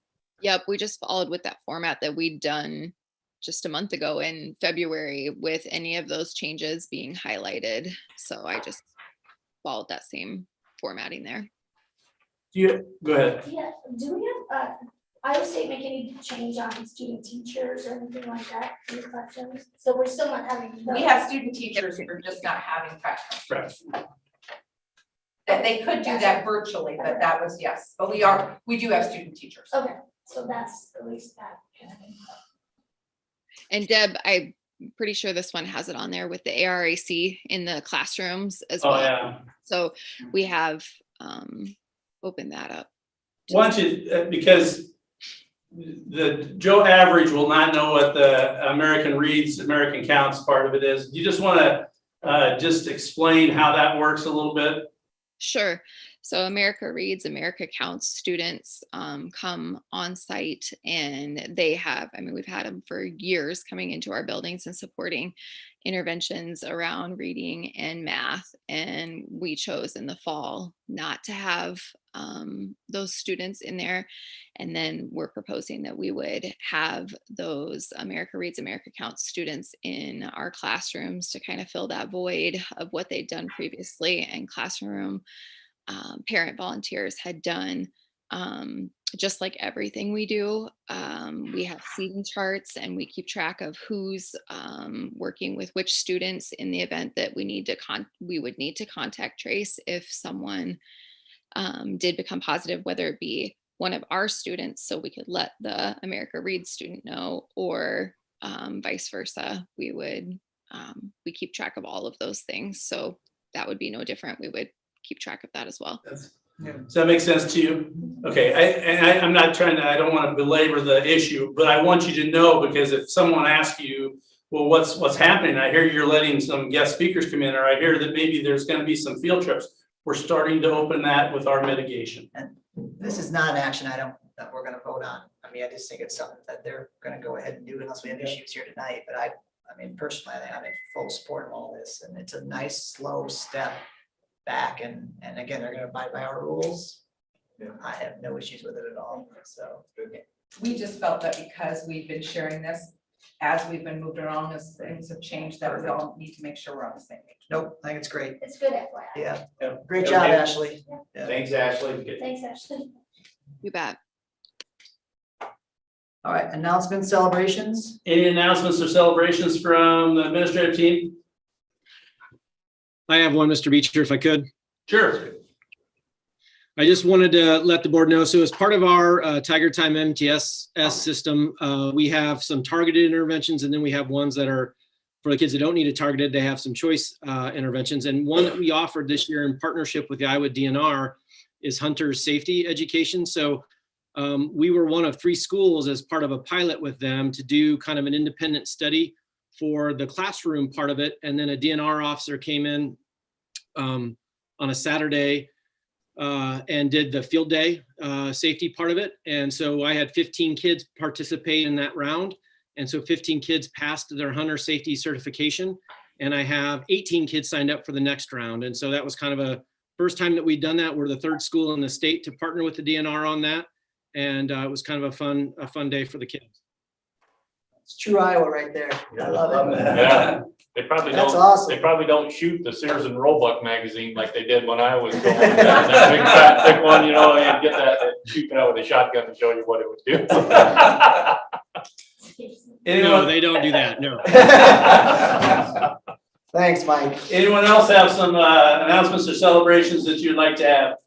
Yep, we just followed with that format that we'd done just a month ago in February with any of those changes being highlighted. So I just followed that same formatting there. Go ahead. Yeah, do we have, Iowa State make any change on student teachers or anything like that in the classrooms? So we're still not having. We have student teachers, we're just not having classrooms. Right. That they could do that virtually, but that was, yes, but we do have student teachers. Okay, so that's at least that kind of thing. And Deb, I'm pretty sure this one has it on there with the ARAC in the classrooms as well. Oh, yeah. So we have opened that up. Why don't you, because the Joe average will not know what the American Reads, American Counts part of it is. You just want to just explain how that works a little bit? Sure. So America Reads, America Counts students come on site, and they have, we've had them for years coming into our buildings and supporting interventions around reading and math. And we chose in the fall not to have those students in there. And then we're proposing that we would have those America Reads, America Counts students in our classrooms to kind of fill that void of what they'd done previously, and classroom parent volunteers had done. Just like everything we do, we have seating charts, and we keep track of who's working with which students in the event that we would need to contact trace if someone did become positive, whether it be one of our students, so we could let the America Reads student know, or vice versa. We keep track of all of those things, so that would be no different. We would keep track of that as well. Does that make sense to you? Okay, I'm not trying to, I don't want to belabor the issue, but I want you to know, because if someone asks you, well, what's happening? I hear you're letting some guest speakers come in, or I hear that maybe there's gonna be some field trips. We're starting to open that with our mitigation. This is not an action item that we're gonna vote on. I mean, I just think it's something that they're gonna go ahead and do unless we have issues here tonight, but I mean, personally, I'm in full support of all this, and it's a nice, slow step back, and again, they're gonna abide by our rules. I have no issues with it at all, so. We just felt that because we've been sharing this, as we've been moved along, as things have changed, that we all need to make sure we're on the same page. Nope, I think it's great. It's good FYI. Yeah, Yeah. great job, Okay. Ashley. Yeah. Thanks, Ashley. Thanks, Ashley. You bet. All right, announcements, celebrations. Any announcements or celebrations from the administrative team? I have one, Mr. Beecher, if I could. Sure. I just wanted to let the board know, so as part of our Tiger Time MTSS system, we have some targeted interventions, and then we have ones that are for the kids that don't need it targeted. They have some choice interventions, and one that we offered this year in partnership with the Iowa DNR is hunter safety education. So we were one of 3 schools as part of a pilot with them to do kind of an independent study for the classroom part of it, and then a DNR officer came in on a Saturday and did the field day safety part of it. And so I had 15 kids participate in that round. And so 15 kids passed their hunter safety certification. And I have 18 kids signed up for the next round. And so that was kind of a first time that we'd done that. We're the 3rd school in the state to partner with the DNR on that. And it was kind of a fun day for the kids. It's true Iowa right there. I love it. Yeah, they probably That's don't, awesome. they probably don't shoot the Sears and Roebuck magazine like they did when I was going. That big fat thick one, you know, you'd get that, shoot that with a shotgun and show you what it would do. No, they don't do that, no. Thanks, Mike. Anyone else have some announcements or celebrations that you'd like to have?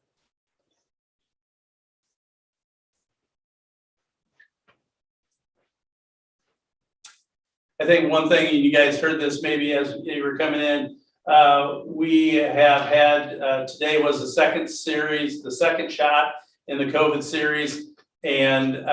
I think one thing, and you guys heard this maybe as you were coming in, we have had, today was the second shot in the COVID series. And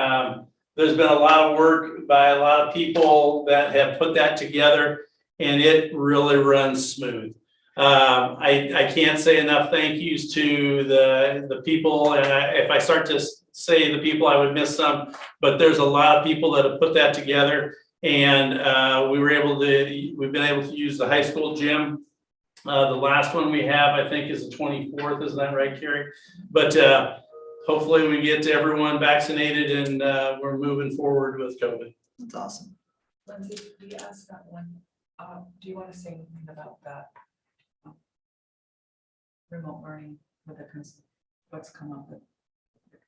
there's been a lot of work by a lot of people that have put that together, and it really runs smooth. I can't say enough thank yous to the people, and if I start to say the people, I would miss some, but there's a lot of people that have put that together. And we've been able to use the high school gym. The last one we have, I think, is the 24th, isn't that right, Carrie? But hopefully we get everyone vaccinated, and we're moving forward with COVID. That's awesome. Lindsay, we asked that one. Do you want to say anything about that? Remote learning with what's come up with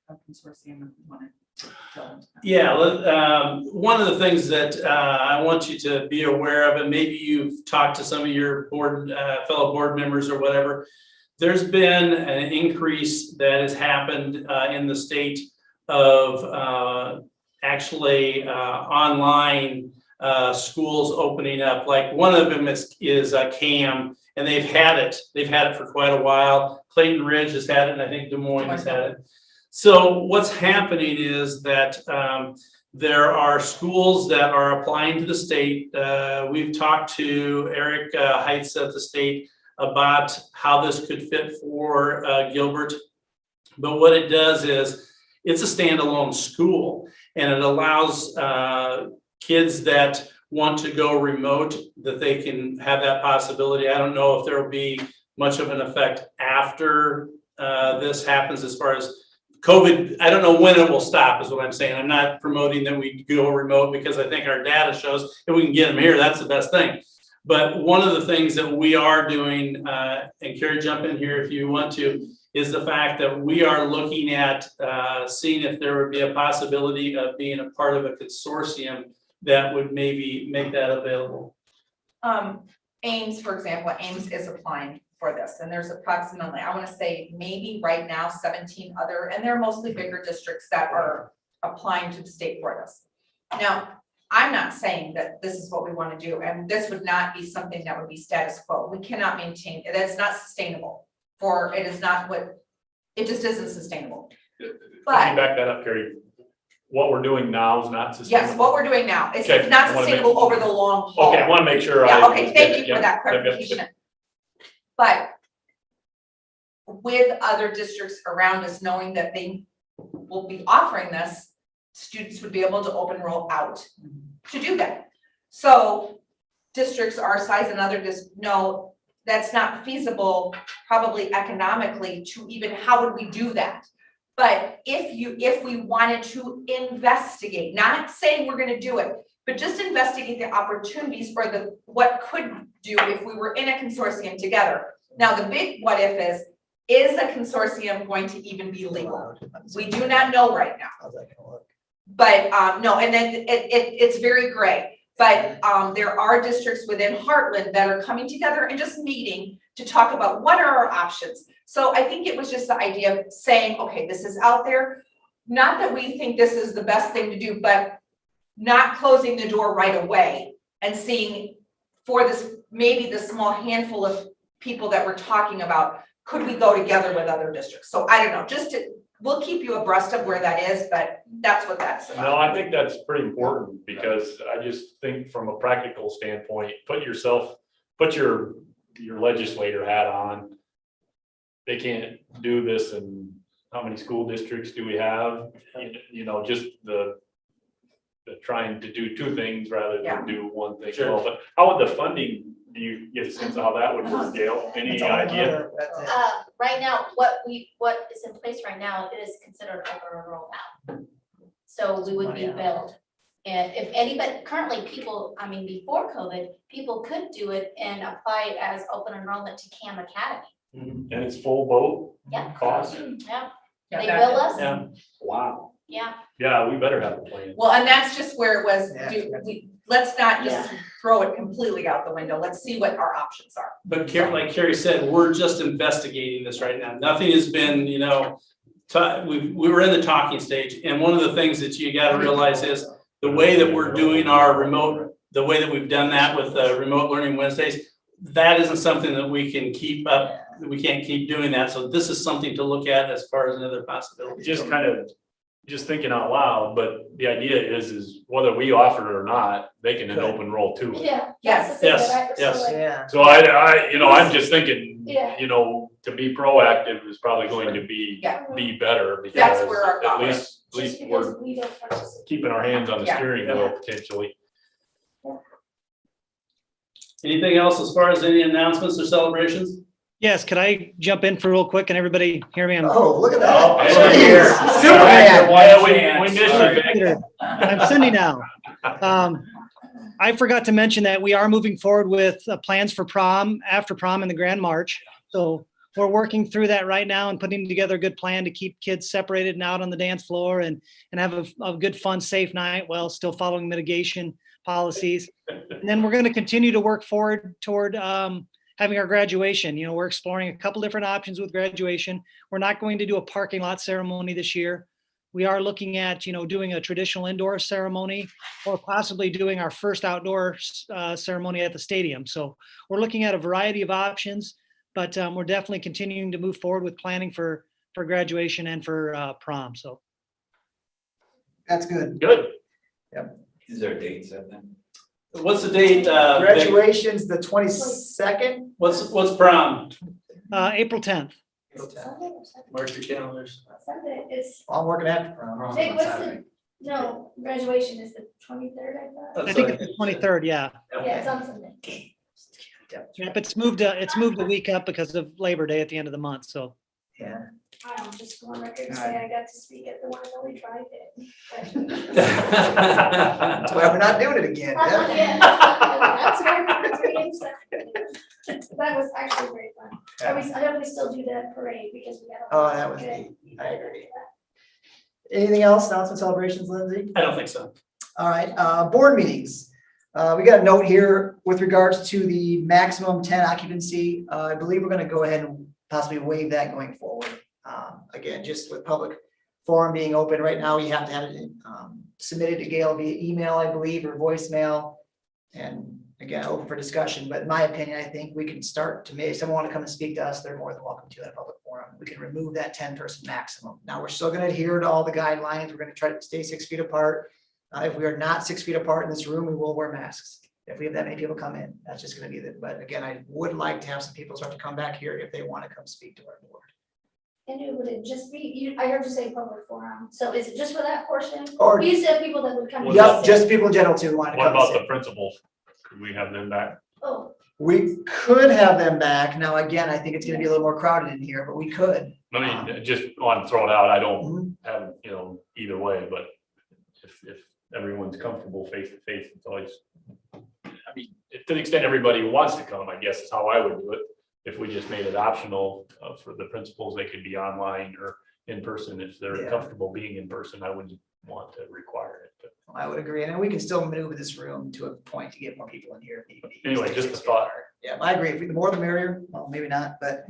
a consortium and wanted to go into that? Yeah, one of the things that I want you to be aware of, and maybe you've talked to some of your fellow board members or whatever, there's been an increase that has happened in the state of actually online schools opening up. Like one of them is CAM, and they've had it for quite a while. Clayton Ridge has had it, and I think Des Moines has had it. So what's happening is that there are schools that are applying to the state. We've talked to Eric Heitz at the state about how this could fit for Gilbert. But what it does is it's a standalone school, and it allows kids that want to go remote, that they can have that possibility. I don't know if there will be much of an effect after this happens as far as COVID. I don't know when it will stop is what I'm saying. I'm not promoting that we go remote, because I think our data shows if we can get them here, that's the best thing. But one of the things that we are doing, and Carrie, jump in here if you want to, is the fact that we are looking at seeing if there would be a possibility of being a part of a consortium that would maybe make that available. Ames, for example, Ames is applying for this, and there's approximately, I want to say maybe right now 17 other, and they're mostly bigger districts that are applying to the state for this. Now, I'm not saying that this is what we want to do, and this would not be something that would be status quo. We cannot maintain it. It's not sustainable. It is not what, it just isn't sustainable. Let me But back that up, Carrie. what we're doing now is not sustainable? Yes, what we're doing now, it's Okay, not I wanna make- sustainable over the long haul. Okay, I want to make sure. Yeah, I okay, was thank getting it. you for Yeah, that yep, yep, yep. clarification. But with other districts around us, knowing that they will be offering this, students would be able to open roll out to do that. So districts our size and other no, that's not feasible, probably economically, to even, how would we do that? But if we wanted to investigate, not saying we're gonna do it, but just investigate the opportunities or what could do if we were in a consortium together. Now, the big what if is a consortium going to even be legal? We do not know right now. How's that gonna look? But, no, and then it's very gray. But there are districts within Heartland that are coming together and just meeting to talk about what are our options. So I think it was just the idea of saying, okay, this is out there. Not that we think this is the best thing to do, but not closing the door right away and seeing for this, maybe the small handful of people that we're talking about, could we go together with other districts? So I don't know, we'll keep you abreast of where that is, but that's what that's about. No, I think that's pretty important because I just think from a practical standpoint, put your legislator hat on. They can't do this in, how many school districts do we have? You know, just the trying to do two things rather Yeah. than do one thing. Sure. Well, but how would the funding, do you get a sense of how that would work, Gail? Any That's all idea? that's it. Right now, what is in place right now, it is considered open enroll now. So we would be billed. And if anybody, currently people, before COVID, people could do it and apply it as open enrollment to CAM Academy. And it's full boat Yeah. cost? Yeah, Yeah, they that- bill us, Yeah. Wow. yeah. Yeah, we better have a plan. Well, and that's just where it was, Yeah. let's not just throw it completely out the window. Let's see what our options are. But like Carrie said, we're just investigating this right now. Nothing has been, we were in the talking stage. And one of the things that you gotta realize is the way that we're doing our remote, the way that we've done that with remote learning Wednesdays, that isn't something that we can keep up. We can't keep doing that. So this is something to look at as far as another possibility. Just thinking out loud, but the idea is whether we offer it or not, they can then open roll too. Yeah. Yes, that's the thing yes, that I- so, yes. like, Yeah. So I'm just thinking, Yeah. to be proactive is probably going to be Yeah. better because That's where our at thought least Just we're because we don't participate. keeping our hands on the Yeah. steering wheel potentially. Anything else as far as any announcements or celebrations? Yes, could I jump in for real quick? Can everybody hear me? Oh, look at Oh, that. yeah. Jeez. Superman. Superman. We miss you, Vic. I'm Cindy now. I forgot to mention that we are moving forward with plans for prom, after prom and the Grand March. So we're working through that right now and putting together a good plan to keep kids separated and out on the dance floor and have a good, fun, safe night while still following mitigation policies. And then we're going to continue to work forward toward having our graduation. We're exploring a couple different options with graduation. We're not going to do a parking lot ceremony this year. We are looking at, doing a traditional indoor ceremony or possibly doing our first outdoor ceremony at the stadium. So we're looking at a variety of options, but we're definitely continuing to move forward with planning for graduation and for prom. So That's good. Good. Is there a date set then? What's the date? Vic? Graduation's the 22nd. What's prom? April 10th. Sunday or Saturday? Mark your calendars. Sunday, it's, I'm working after prom. Vic, what's the, no, graduation is the 23rd, I thought. I think it's the 23rd. Yeah. Yeah, it's on Sunday. Yep. It's moved a week up because of Labor Day at the end of the month. So Yeah. I'm just going record to say I got to speak at the one and only Tri-Fit. That's why we're not doing it again. Yeah. Yeah. That's why I'm doing it. That was actually very fun. I hope we still do that parade because we got. Oh, that was neat. I agree. Anything else? Announcement celebrations, Lindsay? I don't think so. All right, board meetings. We got a note here with regards to the maximum 10 occupancy. I believe we're gonna go ahead and possibly waive that going forward. Again, just with public forum being open right now, you have to have it submitted to Gail via email, I believe, or voicemail. And again, open for discussion, but in my opinion, I think we can start to, maybe if someone want to come and speak to us, they're more than welcome to that public forum. We can remove that 10-person maximum. Now, we're still going to adhere to all the guidelines. We're going to try to stay 6 feet apart. If we are not 6 feet apart in this room, we will wear masks. If we have that many people come in, that's just going to be the, but again, I would like to have some people start to come back here if they want to come speak to our board. And it would it just be, I heard you say public forum, so is it just for that portion? Or, We used to have people that would come. and yep, sit. just people in general too who want to What come and about the sit. principals? Could we have them back? Oh, We could have them back. Now, again, I think it's going to be a little more crowded in here, but we could. I mean, just want to throw it out. I don't Mhm. have, either way, but if everyone's comfortable face to face, it's always, I mean, to the extent everybody wants to come, I guess is how I would do it. If we just made it optional for the principals, they could be online or in person. If they're Yeah. comfortable being in person, I wouldn't want to require it. But I would agree. And then we can still maneuver this room to a point to get more people in here. if need be. Anyway, just a thought. Yeah, I agree. If we- The more the merrier. Well, maybe not, but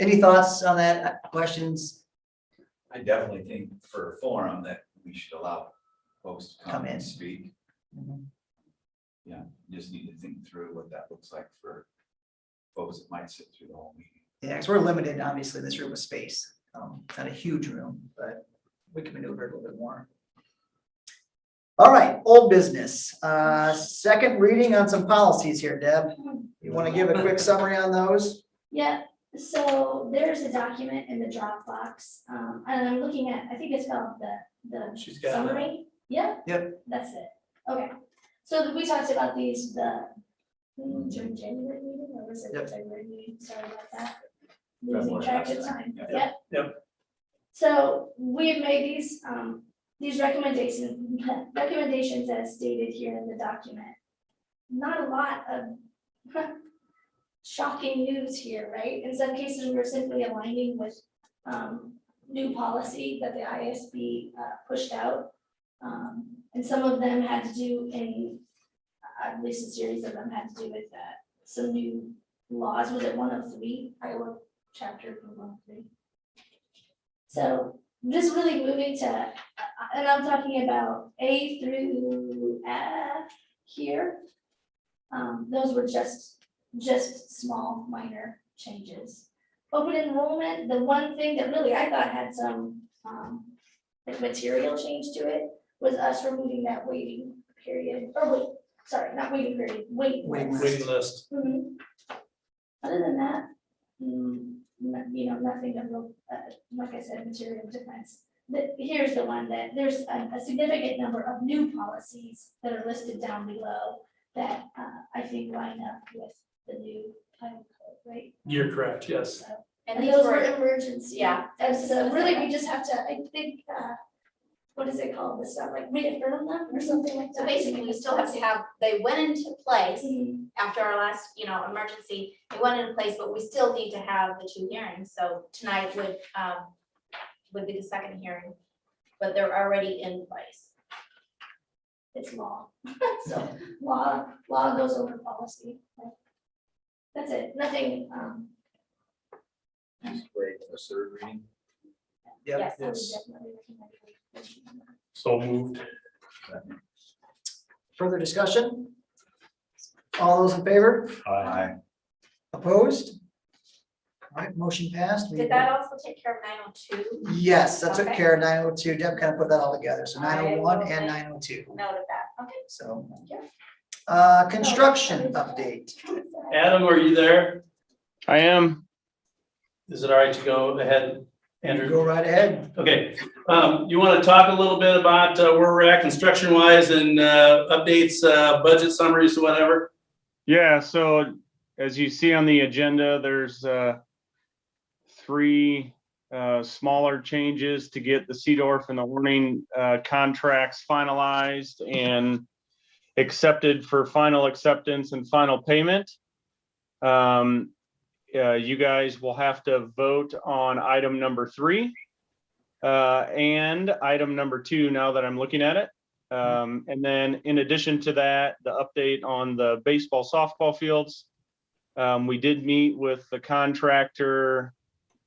any thoughts on that? Questions? I definitely think for a forum that we should allow folks to Come come in. and speak. Mhm. Yeah, just need to think through what that looks like for folks that might sit through the whole meeting. Yeah, because we're limited, obviously, in this room with space. It's not a huge room, but we can maneuver a little bit more. All right, old business. Second reading on some policies here, Deb. You want to give a quick summary on those? yeah, so there's a document in the Dropbox, and I'm looking at, I think it's called the She's got it. summary. Yeah? Yep. That's it. Okay. So we talked about these, during January meeting, or was it the Yep. February meeting? Sorry about that. Losing February track of last time, time. yeah. Yep. So we've made these recommendations as stated here in the document. Not a lot of shocking news here, right? In some cases, we're simply aligning with new policy that the ISB pushed out. And some of them had to do at least a series of them had to do with some new laws. Was it 103, Iowa chapter from 103? So just really moving to, and I'm talking about A through F here. Those were just small, minor changes. Open enrollment, the one thing that really I thought had some like material change to it was us removing that waiting period, or wait, sorry, not waiting period, wait Waiting list. Waiting list. Mhm. Other than that, nothing of real, like I said, material difference. Here's the one that there's a significant number of new policies that are listed down below that I think line up with the new title code, right? You're correct, yes. So- And And these those were were, emergency. yeah. And so really, we just have to, I think, what is it called, this stuff, like reaffirm them or something like that? so basically, we still have to have, they went into place Mhm. after our last, emergency, they went into place, but we still need to have the 2 hearings, so tonight would be the second hearing, but they're already in place. It's law. So law goes over policy. That's it, nothing, Just wait for a third reading. Yep. yes, I would Yes. definitely recommend it. so moved. Further discussion? All those in favor? Aye. Opposed? All right, motion passed. We Did that also take care of 902? Yes, that took Okay. care of 902. Deb kind of put that all together. So I 901 will and make 902. Note of that, okay. So, Yeah. construction update. Adam, are you there? I am. Is it all right to go ahead, Andrew? Go right ahead. Okay, you want to talk a little bit about where we're at construction wise and updates, budget summaries, whatever? Yeah, so as you see on the agenda, there's 3 smaller changes to get the Seedorf and the Warning contracts finalized and accepted for final acceptance and final payment. You guys will have to vote on item number 3 and item number 2 now that I'm looking at it. And then in addition to that, the update on the baseball, softball fields. We did meet with the contractor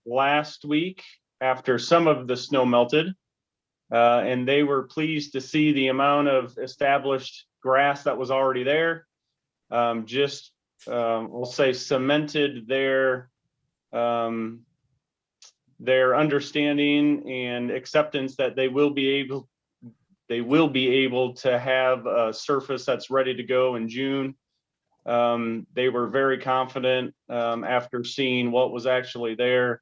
last week after some of the snow melted. And they were pleased to see the amount of established grass that was already there. We'll say cemented their understanding and acceptance that they will be able to have a surface that's ready to go in June. They were very confident after seeing what was actually there.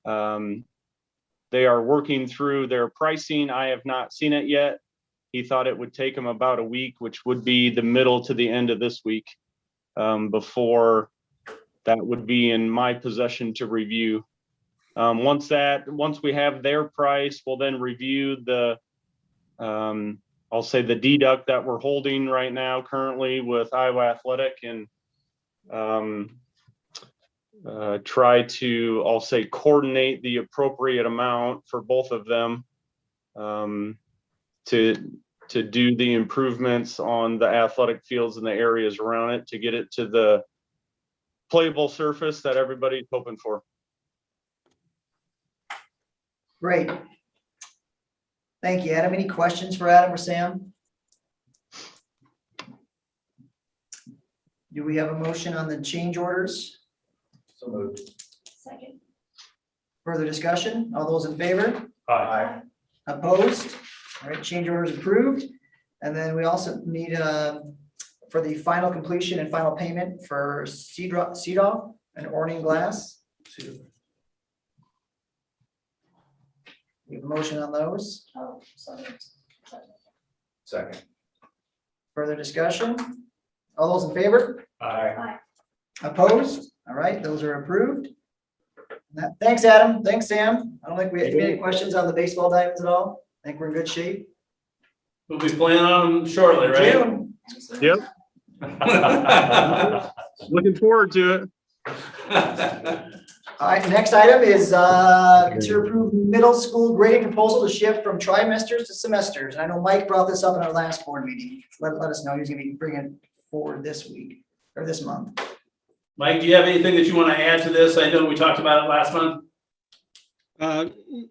They are working through their pricing. I have not seen it yet. He thought it would take him about a week, which would be the middle to the end of this week, before that would be in my possession to review. Once we have their price, we'll then review the, I'll say the deduct that we're holding right now currently with Iowa Athletic, and try to, I'll say, coordinate the appropriate amount for both of them to do the improvements on the athletic fields and the areas around it to get it to the playable surface that everybody's hoping for. Great. Thank you, Adam. Any questions for Adam or Sam? Do we have a motion on the change orders? So moved. Second. Further discussion? All those in favor? Aye. Opposed? All right, change orders approved. And then we also need for the final completion and final payment for CSD and Orning Glass. We have a motion on those. Oh, sorry. Second. Further discussion? All those in favor? Aye. Opposed? All right, those are approved. Thanks, Adam. Thanks, Sam. I don't think we have any questions on the baseball diamonds at all. I think we're in good shape. We'll be playing on them shortly, right? June. Yep. Looking forward to it. All right, next item is consider approve middle school grading proposal to shift from trimesters to semesters. And I know Mike brought this up in our last board meeting. Let us know he's gonna be bringing it forward this week or this month. Mike, do you have anything that you want to add to this? I know we talked about it last month.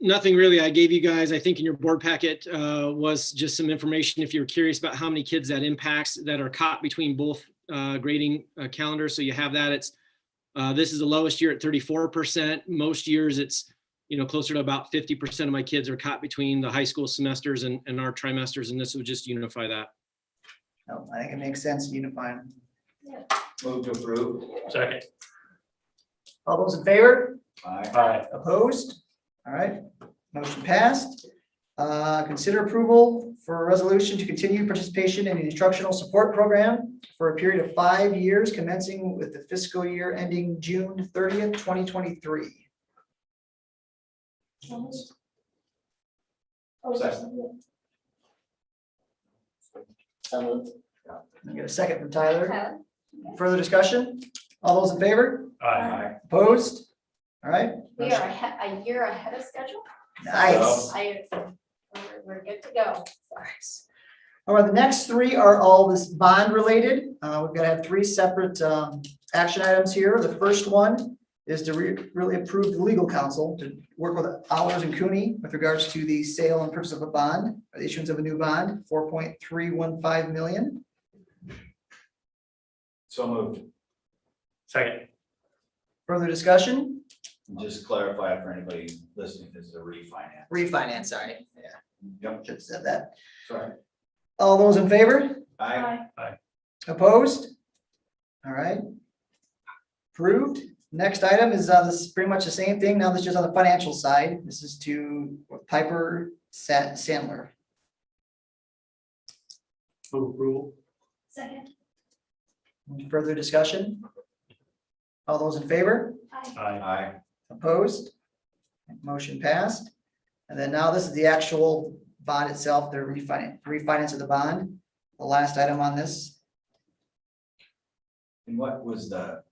Nothing really. I gave you guys, I think in your board packet was just some information if you're curious about how many kids that impacts that are caught between both grading calendars. So you have that. It's this is the lowest year at 34%. Most years it's, closer to about 50% of my kids are caught between the high school semesters and our trimesters, and this would just unify that. No, I think it makes sense to unify them. Move to approve. Second. All those in favor? Aye. Opposed? All right, motion passed. Consider approval for a resolution to continue participation in the instructional support program for a period of 5 years commencing with the fiscal year ending June 30th, 2023. Oh, is there something? So moved. Can I get a second from Tyler? Tyler? Further discussion? All those in favor? Aye. Opposed? All right. We are a year ahead of schedule. Nice. We're good to go. Nice. All right, the next three are all this bond related. We've got to have three separate action items here. The first one is to really approve the legal counsel to work with Allers and Cooney with regards to the sale and purchase of a bond, or the issuance of a new bond, 4.315 million. So moved. Second. Further discussion? Just clarify for anybody listening, this is a refinance. Refinance, sorry. Yeah, Yep, should have said that. sorry. All those in favor? Aye. Opposed? All right. Approved. Next item is this is pretty much the same thing. Now this is just on the financial side. This is to Piper Sandler. Move approval. Second. Any further discussion? All those in favor? Aye. Aye. Opposed? Motion passed. And then now this is the actual bond itself, the refinance of the bond. The last item on this. And what was the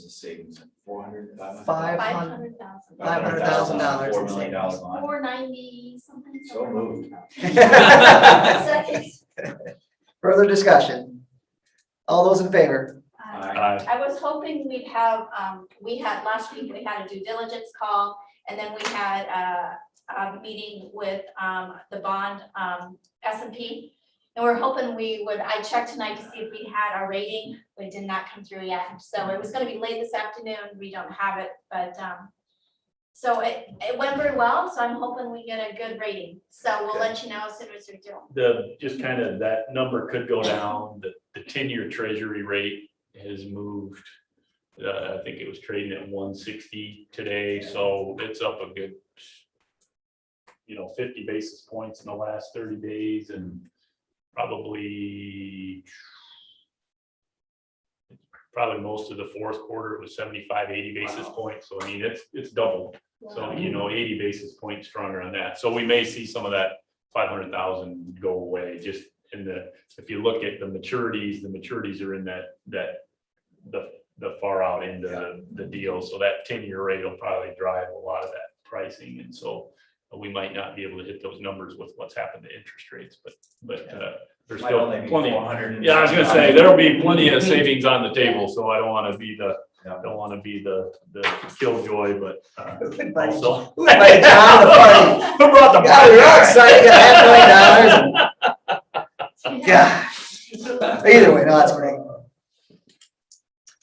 savings? 400? $500,000. $500,000. $4 million bond. 490 something. So moved. Second. Further discussion? All those in favor? Aye. I was hoping we'd have, last week, we had a due diligence call, and then we had meeting with, the bond, S&P. And we're hoping I checked tonight to see if we had our rating, but it did not come through yet. So it was gonna be late this afternoon, we don't have it, but, so it went very well, so I'm hoping we get a good rating. So we'll let you know as soon as we do. Just kind of that number could go down, the 10-year treasury rate has moved. I think it was trading at 160 today, so it's up a good, 50 basis points in the last 30 days and probably most of the fourth quarter, it was 75, 80 basis points. So I mean, it's doubled. So, 80 basis points stronger on that. So we may see some of that 500,000 go away just if you look at the maturities are in the far out end of the deal. So that 10-year rate will probably drive a lot of that pricing. And so we might not be able to hit those numbers with what's happened to interest rates, but there's Might still only be plenty. 400. Yeah, I was gonna say, there'll be plenty of savings on the table, so I don't wanna be the killjoy, but also. Who invited John to the party? Who brought the God, we're all party? excited, got $500,000. Yeah. Either way, no, that's great.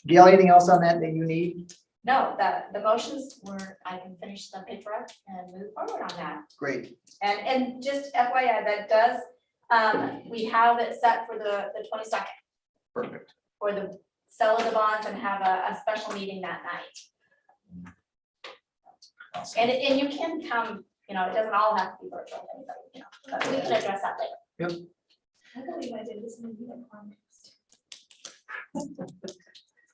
Gail, anything else on that you need? No, the motions were, I can finish the paper and move forward on that. Great. And just FYI, that does, we have it set for the 22nd. Perfect. For the sell of the bonds and have a special meeting that night. Awesome. And you can come, it doesn't all have to be virtual, anybody, but we can address that later. I believe I did this in the unicorn.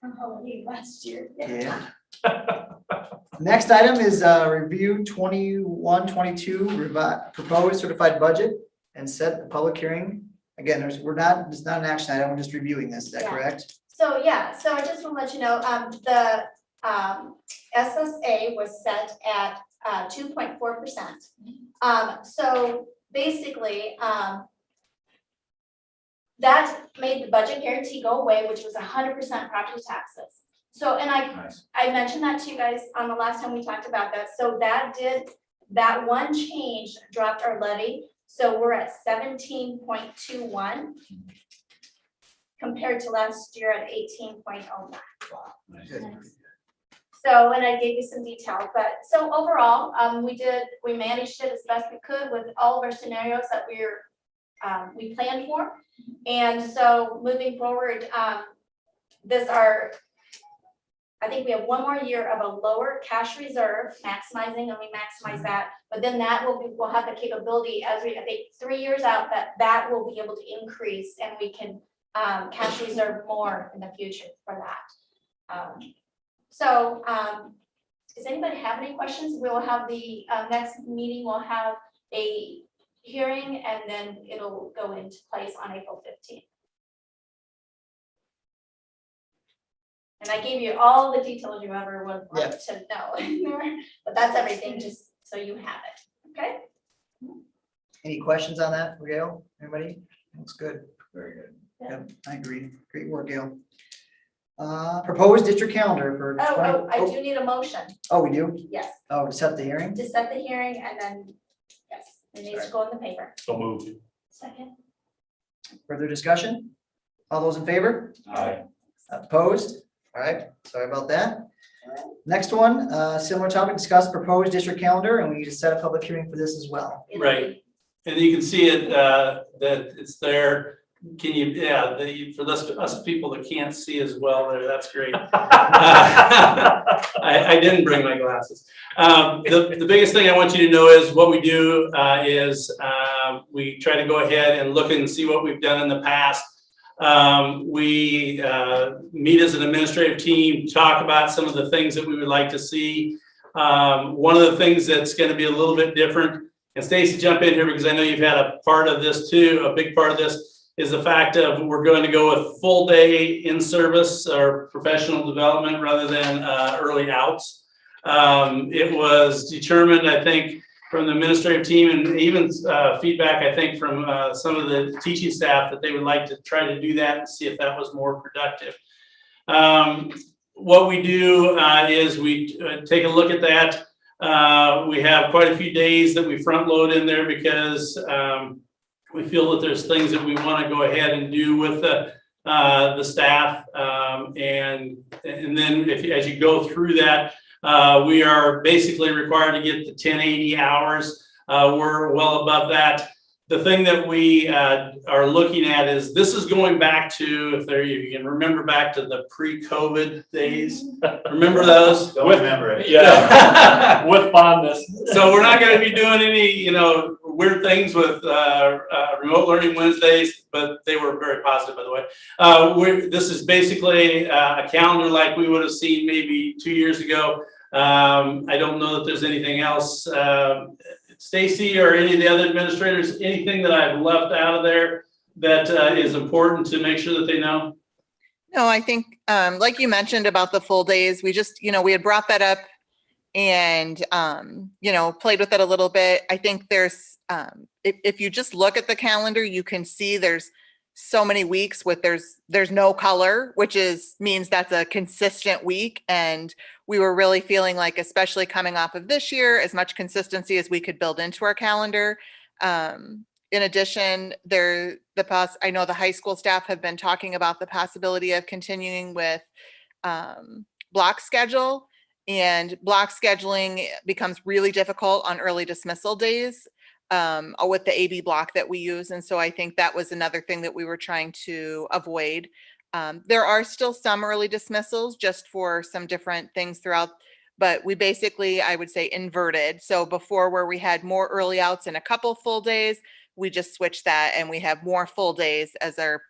On Halloween last year. Yeah. Next item is review 21-22 proposed certified budget and set the public hearing. Again, it's not an action item, we're just reviewing this, is that Yeah. correct? So, yeah, so I just want to let you know, the SSA was set at 2.4%. So basically, that made the budget guarantee go away, which was 100% property taxes. So, and I mentioned that to you guys on the last time we talked about that. So that one change dropped our levy. So we're at 17.21 compared to last year at 18.09. So, and I gave you some detail, but so overall, we managed it as best we could with all of our scenarios that we planned for. And so moving forward, I think we have one more year of a lower cash reserve, maximizing, and we maximize that. But then we'll have the capability I think 3 years out that will be able to increase and we can cash reserve more in the future for that. Does anybody have any questions? We'll have the next meeting, we'll have a hearing and then it'll go into place on April 15th. And I gave you all the details you ever would want to know, but that's everything, just so you have it, okay? Any questions on that for Gail? Anybody? Looks good. Very good. Yep, I agree. Great work, Gail. Proposed district calendar for. I do need a motion, Oh, we do? yes, Oh, to set the hearing? to set the hearing and then, yes, it needs to go in the paper. So moved. Second. Further discussion? All those in favor? Aye. Opposed? All right, sorry about that. Next one, similar topic, discuss proposed district calendar, and we need to set a public hearing for this as well. Right. And you can see it, that it's there. Can you, for us people that can't see as well there, that's great. I didn't bring my glasses. The biggest thing I want you to know is what we do is we try to go ahead and look and see what we've done in the past. We meet as an administrative team, talk about some of the things that we would like to see. One of the things that's going to be a little bit different, and Stacy, jump in here because I know you've had a part of this too. A big part of this is the fact of we're going to go with full day in service or professional development rather than early outs. It was determined, I think, from the administrative team and even feedback, I think, from some of the teaching staff that they would like to try to do that and see if that was more productive. What we do is we take a look at that. We have quite a few days that we front load in there because we feel that there's things that we want to go ahead and do with the staff. And then as you go through that, we are basically required to get the 1080 hours. We're well above that. The thing that we are looking at is this is going back to, if there you can remember back to the pre-COVID days. Remember those? Don't remember it. Yeah, with fondness. So we're not going to be doing any, weird things with remote learning Wednesdays, but they were very positive, by the way. This is basically a calendar like we would have seen maybe 2 years ago. I don't know that there's anything else. Stacy or any of the other administrators, anything that I've left out of there that is important to make sure that they know? No, I think, like you mentioned about the full days, we just, we had brought that up and, played with it a little bit. I think there's, if you just look at the calendar, you can see there's so many weeks with there's no color, which means that's a consistent week. And we were really feeling like, especially coming off of this year, as much consistency as we could build into our calendar. In addition, I know the high school staff have been talking about the possibility of continuing with block schedule, and block scheduling becomes really difficult on early dismissal days with the AB block that we use. And so I think that was another thing that we were trying to avoid. There are still some early dismissals just for some different things throughout, but we basically, I would say, inverted. So before, where we had more early outs and a couple full days, we just switched that and we have more full days as our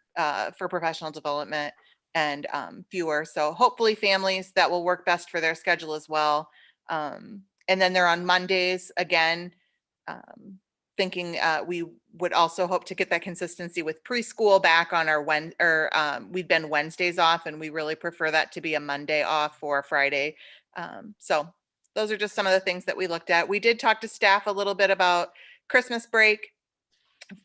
for professional development and fewer. So hopefully families, that will work best for their schedule as well. And then they're on Mondays again. Thinking we would also hope to get that consistency with preschool back on our we've been Wednesdays off, and we really prefer that to be a Monday off or a Friday. So those are just some of the things that we looked at. We did talk to staff a little bit about Christmas break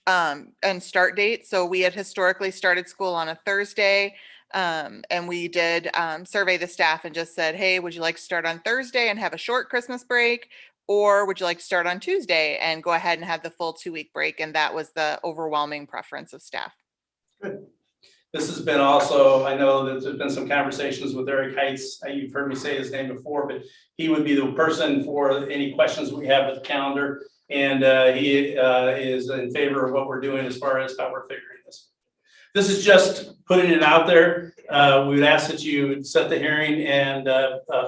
and start date. So we had historically started school on a Thursday, and we did survey the staff and just said, hey, would you like to start on Thursday and have a short Christmas break? Or would you like to start on Tuesday and go ahead and have the full 2-week break? And that was the overwhelming preference of staff. Good. This has been also, I know that there's been some conversations with Eric Heights. You've heard me say his name before, but he would be the person for any questions we have with the calendar. And he is in favor of what we're doing as far as how we're figuring this. This is just putting it out there. We would ask that you set the hearing, and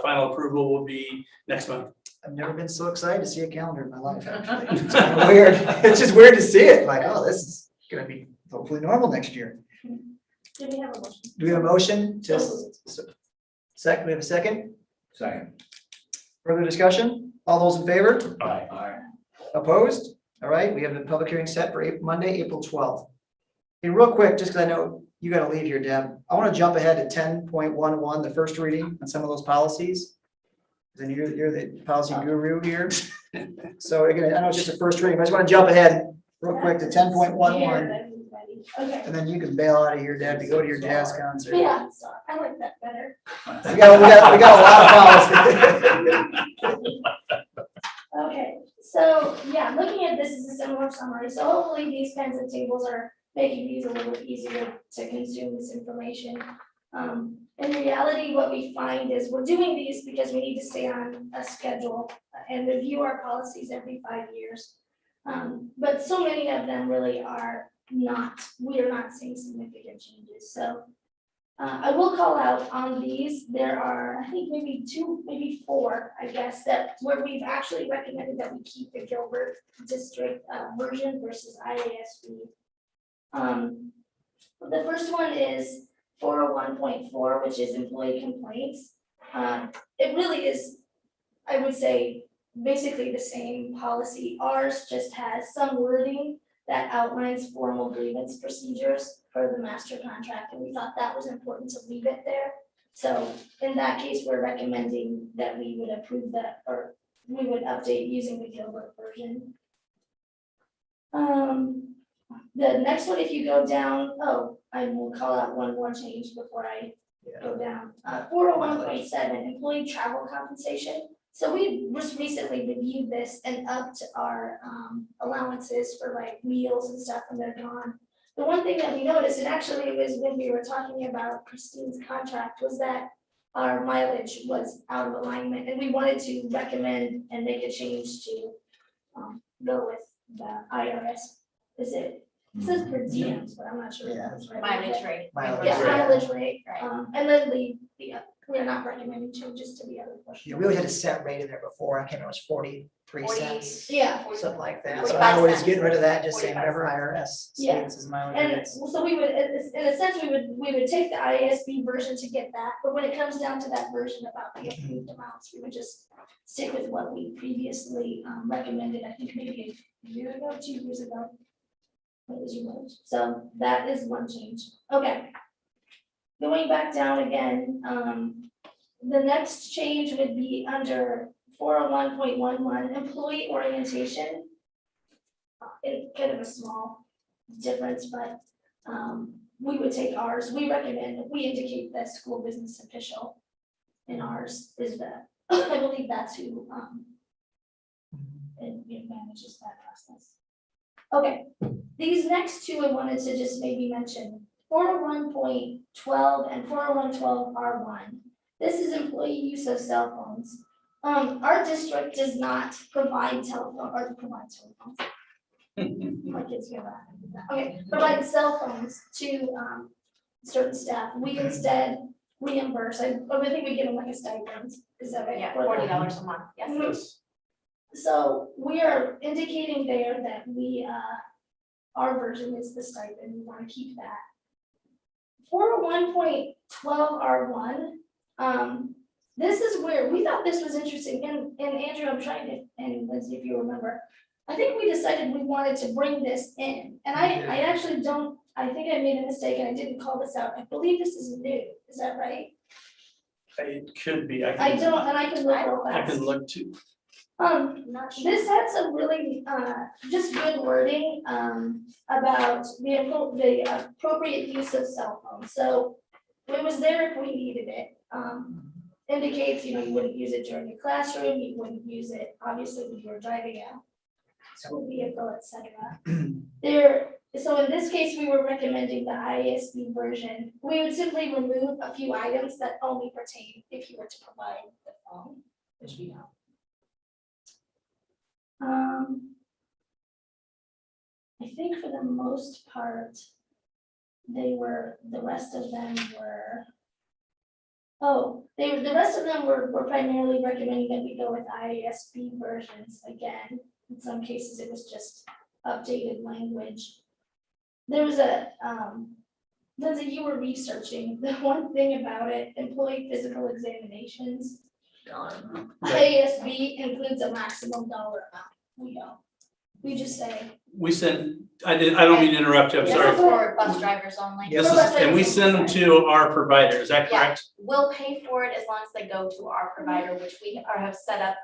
final approval will be next month. I've never been so excited to see a calendar in my life, actually. It's kind of weird. It's just weird to see it. Like, oh, this is gonna be hopefully normal next year. Do we have a motion? Do we have a motion? We have a second? Second. Further discussion? All those in favor? Aye. Opposed? All right, we have the public hearing set for Monday, April 12th. Hey, real quick, just because I know you gotta leave here, Deb, I want to jump ahead to 10.11, the first reading on some of those policies. Then you're the policy guru here. So again, I know it's just a first reading, but I just want to jump ahead real quick to 10.11. Okay. And then you can bail out of here, Deb, to go to your jazz concert. Yeah, so I like that better. We got a lot of policies. Okay, so yeah, looking at this is a similar summary, so hopefully these kinds of tables are making these a little bit easier to consume this information. In reality, what we find is we're doing these because we need to stay on a schedule and review our policies every 5 years. But so many of them really are not, we are not seeing significant changes. So I will call out on these, there are, I think maybe 2, maybe 4, I guess, that where we've actually recommended that we keep the Gilbert district version versus IASB. The first one is 401.4, which is employee complaints. It really is, I would say, basically the same policy. Ours just has some wording that outlines formal grievance procedures for the master contract, and we thought that was important to leave it there. So in that case, we're recommending that we would approve that, or we would update using the Gilbert version. The next one, if you go down, I will call out one more change before I go down. 401.7, employee travel compensation. So we just recently reviewed this and upped our allowances for like meals and stuff when they're gone. The one thing that we noticed, and actually it was when we were talking about Christine's contract, was that our mileage was out of alignment, and we wanted to recommend and make a change to go with the IRS. It says per diems, but I'm not sure if that's right. Mileage rate. Mileage Yeah, rate. mileage rate, Right. and then we're not recommending changes to the other portion. Yeah, we always had a set rate in there before. I can't remember, it was 43 cents. Yeah, Something like that. So 45 now we're just cents. getting rid of that, just saying 45 whatever IRS Yeah. states is mileage and rates. so we would, in a sense, we would take the IASB version to get that, but when it comes down to that version about the approved amounts, we would just stick with what we previously recommended, I think maybe a year ago, 2 years ago. What was your vote? So that is one change. Okay. Going back down again, the next change would be under 401.11, employee orientation. It's kind of a small difference, but we would take ours. We recommend, we indicate that school business official. And ours is the, I believe that's who it manages that process. Okay, these next two I wanted to just maybe mention, 401.12 and 401.12R1. This is employee use of cell phones. Our district does not provide telephones. My kids get that. Okay, provide cell phones to certain staff. We instead reimburse. I think we give them like a stipend. Is that right? Yeah, $40 a month, yes. Yes. So we are indicating there that we, our version is the stipend, we wanna keep that. 401.12R1, this is where, we thought this was interesting, and Andrew, I'm trying to, and Lindsay, if you remember, I think we decided we wanted to bring this in, and I actually don't, I think I made a mistake and I didn't call this out, I believe this is new, is that right? It could be. I don't, and I can look real I fast. can look too. Not sure. This had some really, just good wording, about the appropriate use of cell phones, so it was there if we needed it. Indicates, you wouldn't use it during your classroom, you wouldn't use it, obviously, when you were driving a school vehicle, et cetera. So in this case, we were recommending the IASB version. We would simply remove a few items that only pertain if you were to provide the phone, which we don't. I think for the most part, the rest of them were, the rest of them were primarily recommending that we go with IASB versions again. In some cases, it was just updated language. There was Lindsay, you were researching the one thing about it, employee physical examinations. IASB includes a maximum dollar amount. We don't. We just say. We send, I don't mean to interrupt you, I'm This sorry. is for bus drivers only. This is, and we send them to our provider, is that Yeah. correct? We'll pay for it as long as they go to our provider, which we have set up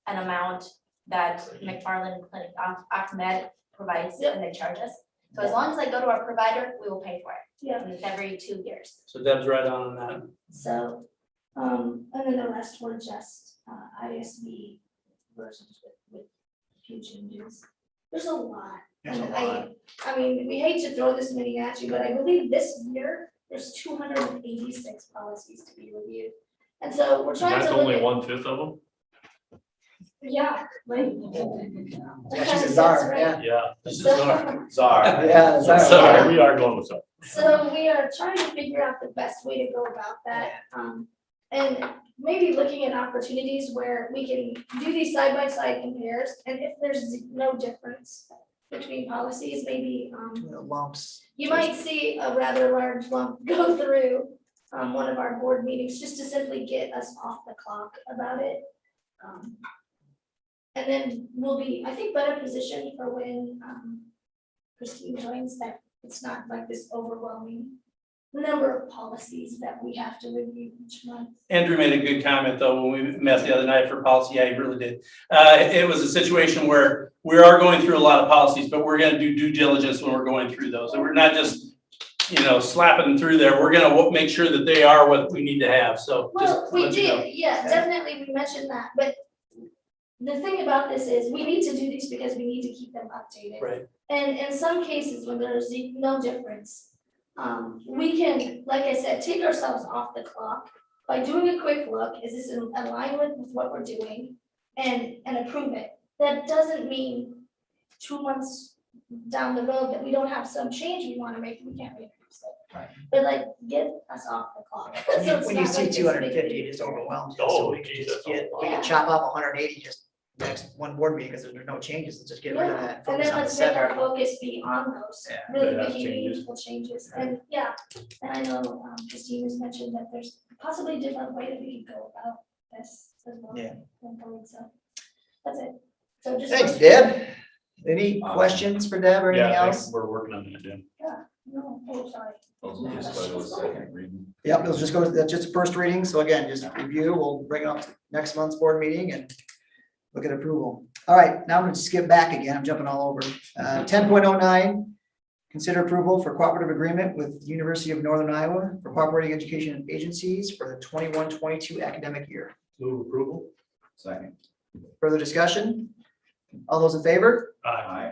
an amount that McFarland Clinic Ahmed provides and they charge us. So as long as they go to our provider, we will pay for it. Yeah. And it's every 2 years. So Deb's right on that. So, and then the rest were just ISB versions with a few changes. There's a lot. There's a And lot. I mean, we hate to throw this many at you, but I believe this year, there's 286 policies to be reviewed. And so we're trying to. That's look only at- 1/5 of them? Yeah, right. Yeah, she's a That's czar, right. yeah. Yeah. This is our, Sorry. Yeah, czar. Sorry, we are going with some. So we are trying to figure out the best way to go about that. And maybe looking at opportunities where we can do these side-by-side compares, and if there's no difference between policies, maybe, The lumps. you might see a rather large lump go through, one of our board meetings, just to simply get us off the clock about it. And then we'll be, I think, better positioned for when, Christine joins, that it's not like this overwhelming number of policies that we have to review each month. Andrew made a good comment though, when we met the other night for policy. Yeah, he really did. It was a situation where we are going through a lot of policies, but we're gonna do due diligence when we're going through those. And we're not just slapping them through there. We're gonna make sure that they are what we need to have, so. just Well, we let you know. did, yeah, definitely, we mentioned that, but the thing about this is, we need to do these because we need to keep them updated. Right. And in some cases, when there's no difference, we can, like I said, take ourselves off the clock by doing a quick look, is this in alignment with what we're doing? And approve it. That doesn't mean 2 months down the road that we don't have some change we wanna make, we can't reintroduce it. Right. But like, get us off the clock. So it's When you not see like this two hundred and big fifty, thing. it just overwhelms you, Oh, so we can geez, just that's get, a we lot. can chop off 180 just next one board meeting, because there's no changes, let's just get rid of that. And Focus then on the let's make our 7. focus be on those Yeah, really yeah, big changes. meaningful changes, and yeah, and I know Christine has mentioned that there's possibly a different way that we could go about this as well. Yeah. Going forward, so that's it. So just. Thanks, Deb. Any questions for Deb or anything Yeah, else? we're working on that, Jim. No, oh, sorry. Yep, it'll just go, that's just a first reading, so again, just review, we'll bring it up to next month's board meeting and look at approval. All right, now I'm gonna skip back again, I'm jumping all over. 10.09, consider approval for cooperative agreement with University of Northern Iowa for cooperating education agencies for the 21-22 academic year. Move approval. Second. Further discussion? All those in favor? Aye.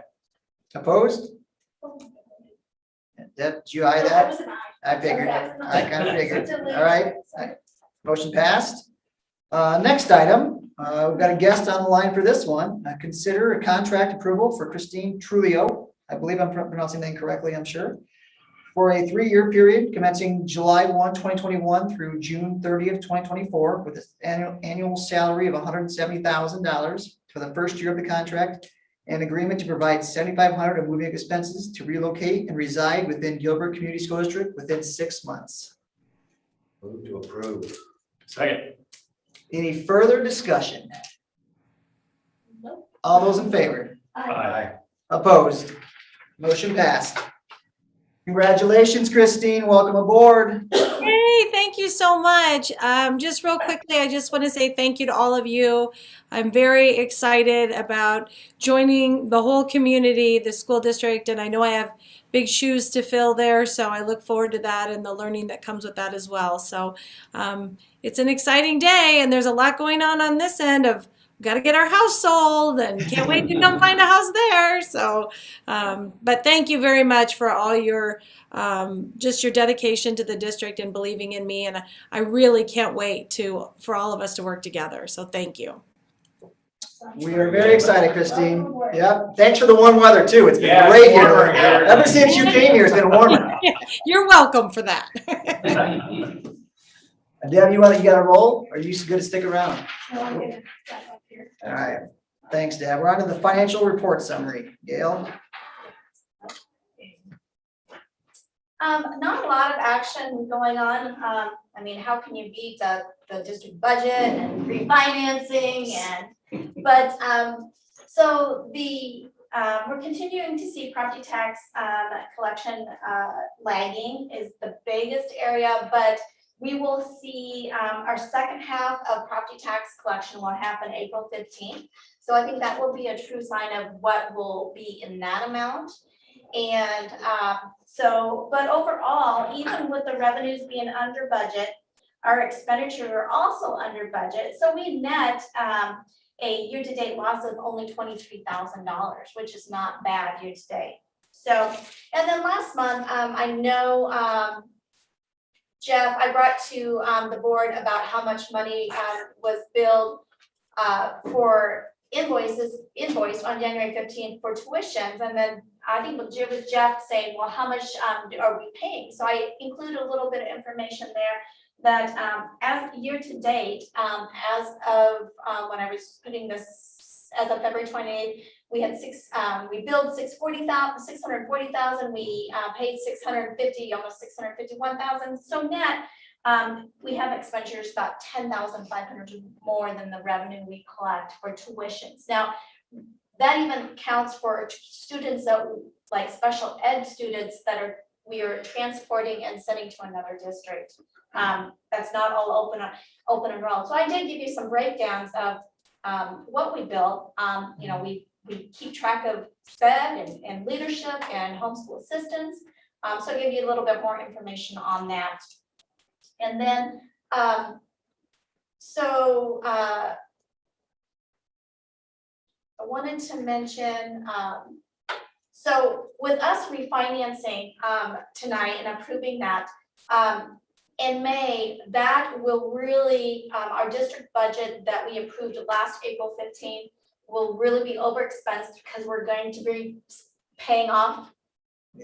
Opposed? Deb, did you eye That that? was an I figured, Okay. I kind of figured. Sorry. All right, motion passed. Next item, we've got a guest on the line for this one. Consider a contract approval for Christine Trulio. I believe I'm pronouncing that correctly, I'm sure. For a 3-year period commencing July 1, 2021 through June 30th, 2024, with an annual salary of $170,000 for the first year of the contract. An agreement to provide $7,500 of moving expenses to relocate and reside within Gilbert Community School District within 6 months. Move to approve. Second. Any further discussion? Nope. All those in favor? Aye. Opposed? Motion passed. Congratulations, Christine. Welcome aboard. Hey, thank you so much. Just real quickly, I just want to say thank you to all of you. I'm very excited about joining the whole community, the school district, and I know I have big shoes to fill there, so I look forward to that and the learning that comes with that as well. So it's an exciting day, and there's a lot going on this end of got to get our house sold and can't wait to come find a house there. So, but thank you very much for all your, just your dedication to the district and believing in me. And I really can't wait for all of us to work together. So thank you. We are very excited, Christine. Yep. Thanks for the warm weather too. It's been Yeah, great warmer here. here. Ever since you came here, it's been warmer. You're welcome for that. Deb, you got to roll? Or are you good to stick around? No, I'm gonna back up here. All right. Thanks, Deb. We're on to the financial report summary. Gail? Not a lot of action going on. I mean, how can you beat the district budget and refinancing but so we're continuing to see property tax collection lagging is the biggest area, but we will see our second half of property tax collection will happen April 15th. So I think that will be a true sign of what will be in that amount. And but overall, even with the revenues being under budget, our expenditures are also under budget. So we net a year-to-date loss of only $23,000, which is not bad year-to-date. So, and then last month, I know Jeff, I brought to the board about how much money was billed for invoiced on January 15th for tuitions, and then I think with Jeff saying, well, how much are we paying? So I included a little bit of information there that as year to date, as of when I was putting this, as of February 28th, we had we billed $640,000, we paid $650,000, almost $651,000. So net, we have expenditures about $10,500 more than the revenue we collect for tuitions. Now, that even counts for students that, like special ed students that we are transporting and sending to another district. That's not all open enrolled. So I did give you some breakdowns of what we built. You know, we keep track of SPED and leadership and homeschool assistance. So I'll give you a little bit more information on that. And then, I wanted to mention, so with us refinancing tonight and approving that, in May, that will really, our district budget that we approved last April 15th will really be overexpensed because we're going to be paying off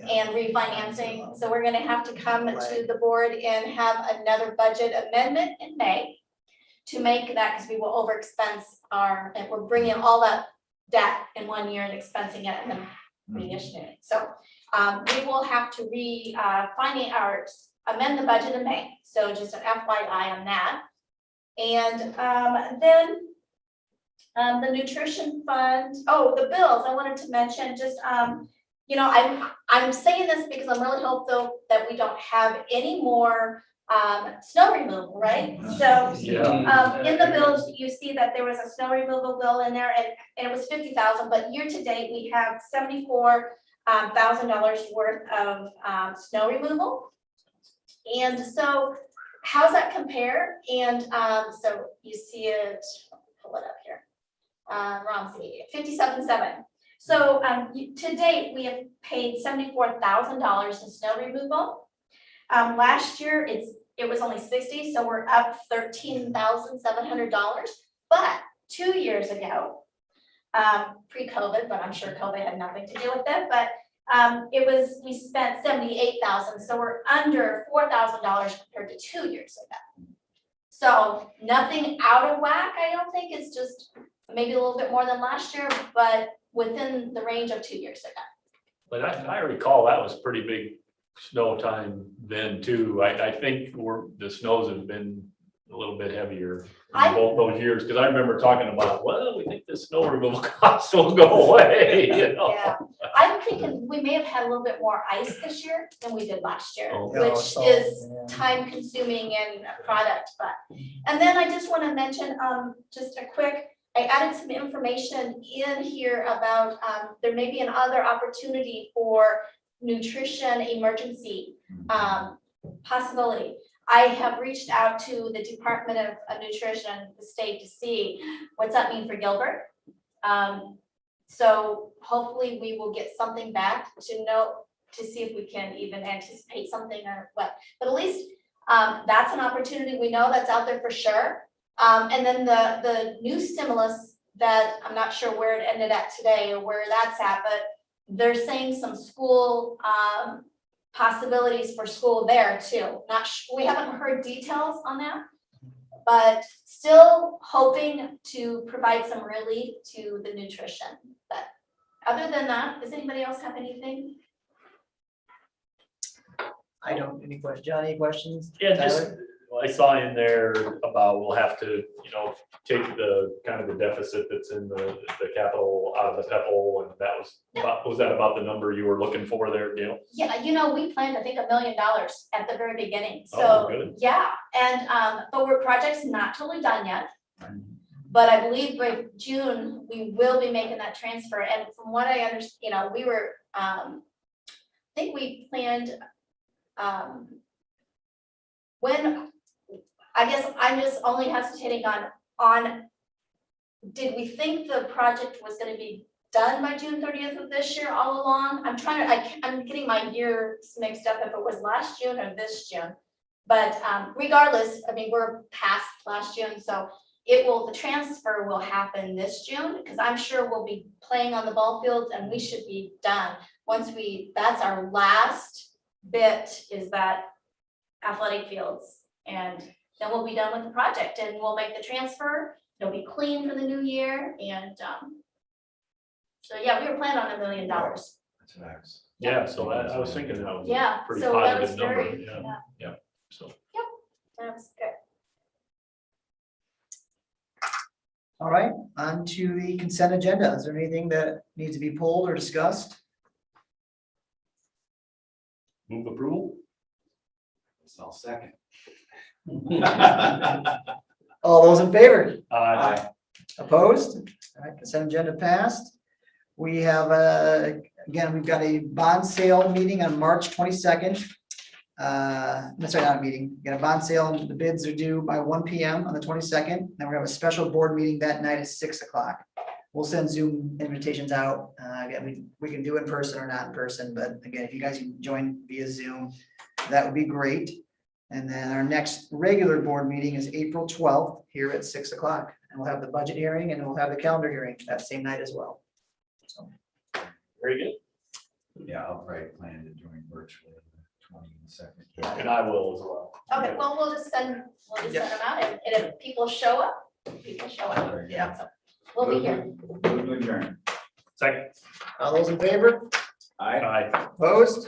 and refinancing. So we're gonna have to come to the board and have another budget amendment in May to make that, because we will overexpense and we're bringing all that debt in 1 year and expensing it and then reissuing it. So we will have to amend the budget in May. So just an FYI on that. And then the nutrition fund, the bills, I wanted to mention just, you know, I'm saying this because I'm really hopeful that we don't have any more snow removal, right? So in the bills, you see that there was a snow removal bill in there and it was $50,000, but year to date, we have $74,000 worth of snow removal. And so how's that compare? And so you see it, pull it up here. Romsey, 57.7. So to date, we have paid $74,000 in snow removal. Last year, it was only 60, so we're up $13,700. But 2 years ago, pre-COVID, but I'm sure COVID had nothing to do with it, but we spent $78,000, so we're under $4,000 compared to 2 years ago. So nothing out of whack, I don't think. It's just maybe a little bit more than last year, but within the range of 2 years ago. But I recall that was pretty big snow time then too. I think the snows have been a little bit heavier in both those years, because I remember talking about, well, we think the snow removal costs will go away, you know? Yeah, I'm thinking we may have had a little bit more ice this year than we did last year, Oh. which is time consuming and a product, and then I just want to mention, just a quick, I added some information in here about, there may be another opportunity for nutrition emergency, possibility. I have reached out to the Department of Nutrition, the state, to see what's that mean for Gilbert. So hopefully we will get something back to see if we can even anticipate something or what. But at least that's an opportunity. We know that's out there for sure. And then the new stimulus that I'm not sure where it ended at today or where that's at, but they're saying some school possibilities for school there too. We haven't heard details on that, but still hoping to provide some relief to the nutrition. But other than that, does anybody else have anything? I don't, any questions? John, any questions? Yeah, just, Tyler? I saw in there about we'll have to, you know, take the kind of the deficit that's in the capital out of the PEPAL, and that was that about the number you were looking for there, Gail? Yeah, you know, we planned, I think, $1 million at the very beginning. Oh, So good. yeah, and but we're project's not totally done yet. But I believe by June, we will be making that transfer. And from what I understand, you know, we were, I think we planned, when, I guess I'm just only hesitating on, did we think the project was gonna be done by June 30th of this year all along? I'm getting my years mixed up if it was last June or this June. But regardless, I mean, we're past last June, so the transfer will happen this June, because I'm sure we'll be playing on the ball fields and we should be done. That's our last bit, is that athletic fields. And then we'll be done with the project and we'll make the transfer. It'll be clean for the new year. And so yeah, we were planning on $1 million. That's nice. Yeah, so I was thinking that was Yeah, a pretty so that was positive number, very, yeah, so. that was good. All right, on to the consent agenda. Is there anything that needs to be pulled or discussed? Move approval? I'll second. All those in favor? Aye. Opposed? All right, consent agenda passed. We have, again, we've got a bond sale meeting on March 22nd. That's right, not a meeting. We got a bond sale and the bids are due by 1 PM on the 22nd. Then we have a special board meeting that night at 6 o'clock. We'll send Zoom invitations out. Again, we can do in person or not in person, but again, if you guys can join via Zoom, that would be great. And then our next regular board meeting is April 12th here at 6 o'clock. And we'll have the budget hearing and we'll have the calendar hearing that same night as well. So, Very good. Yeah, I'll probably plan to join virtually the 22nd. And I will as well. Okay, well, we'll just send them out, and if people show up, people show up. Very good. So we'll be here. Move to adjourn. Second. all those in favor? Aye. Aye. Opposed?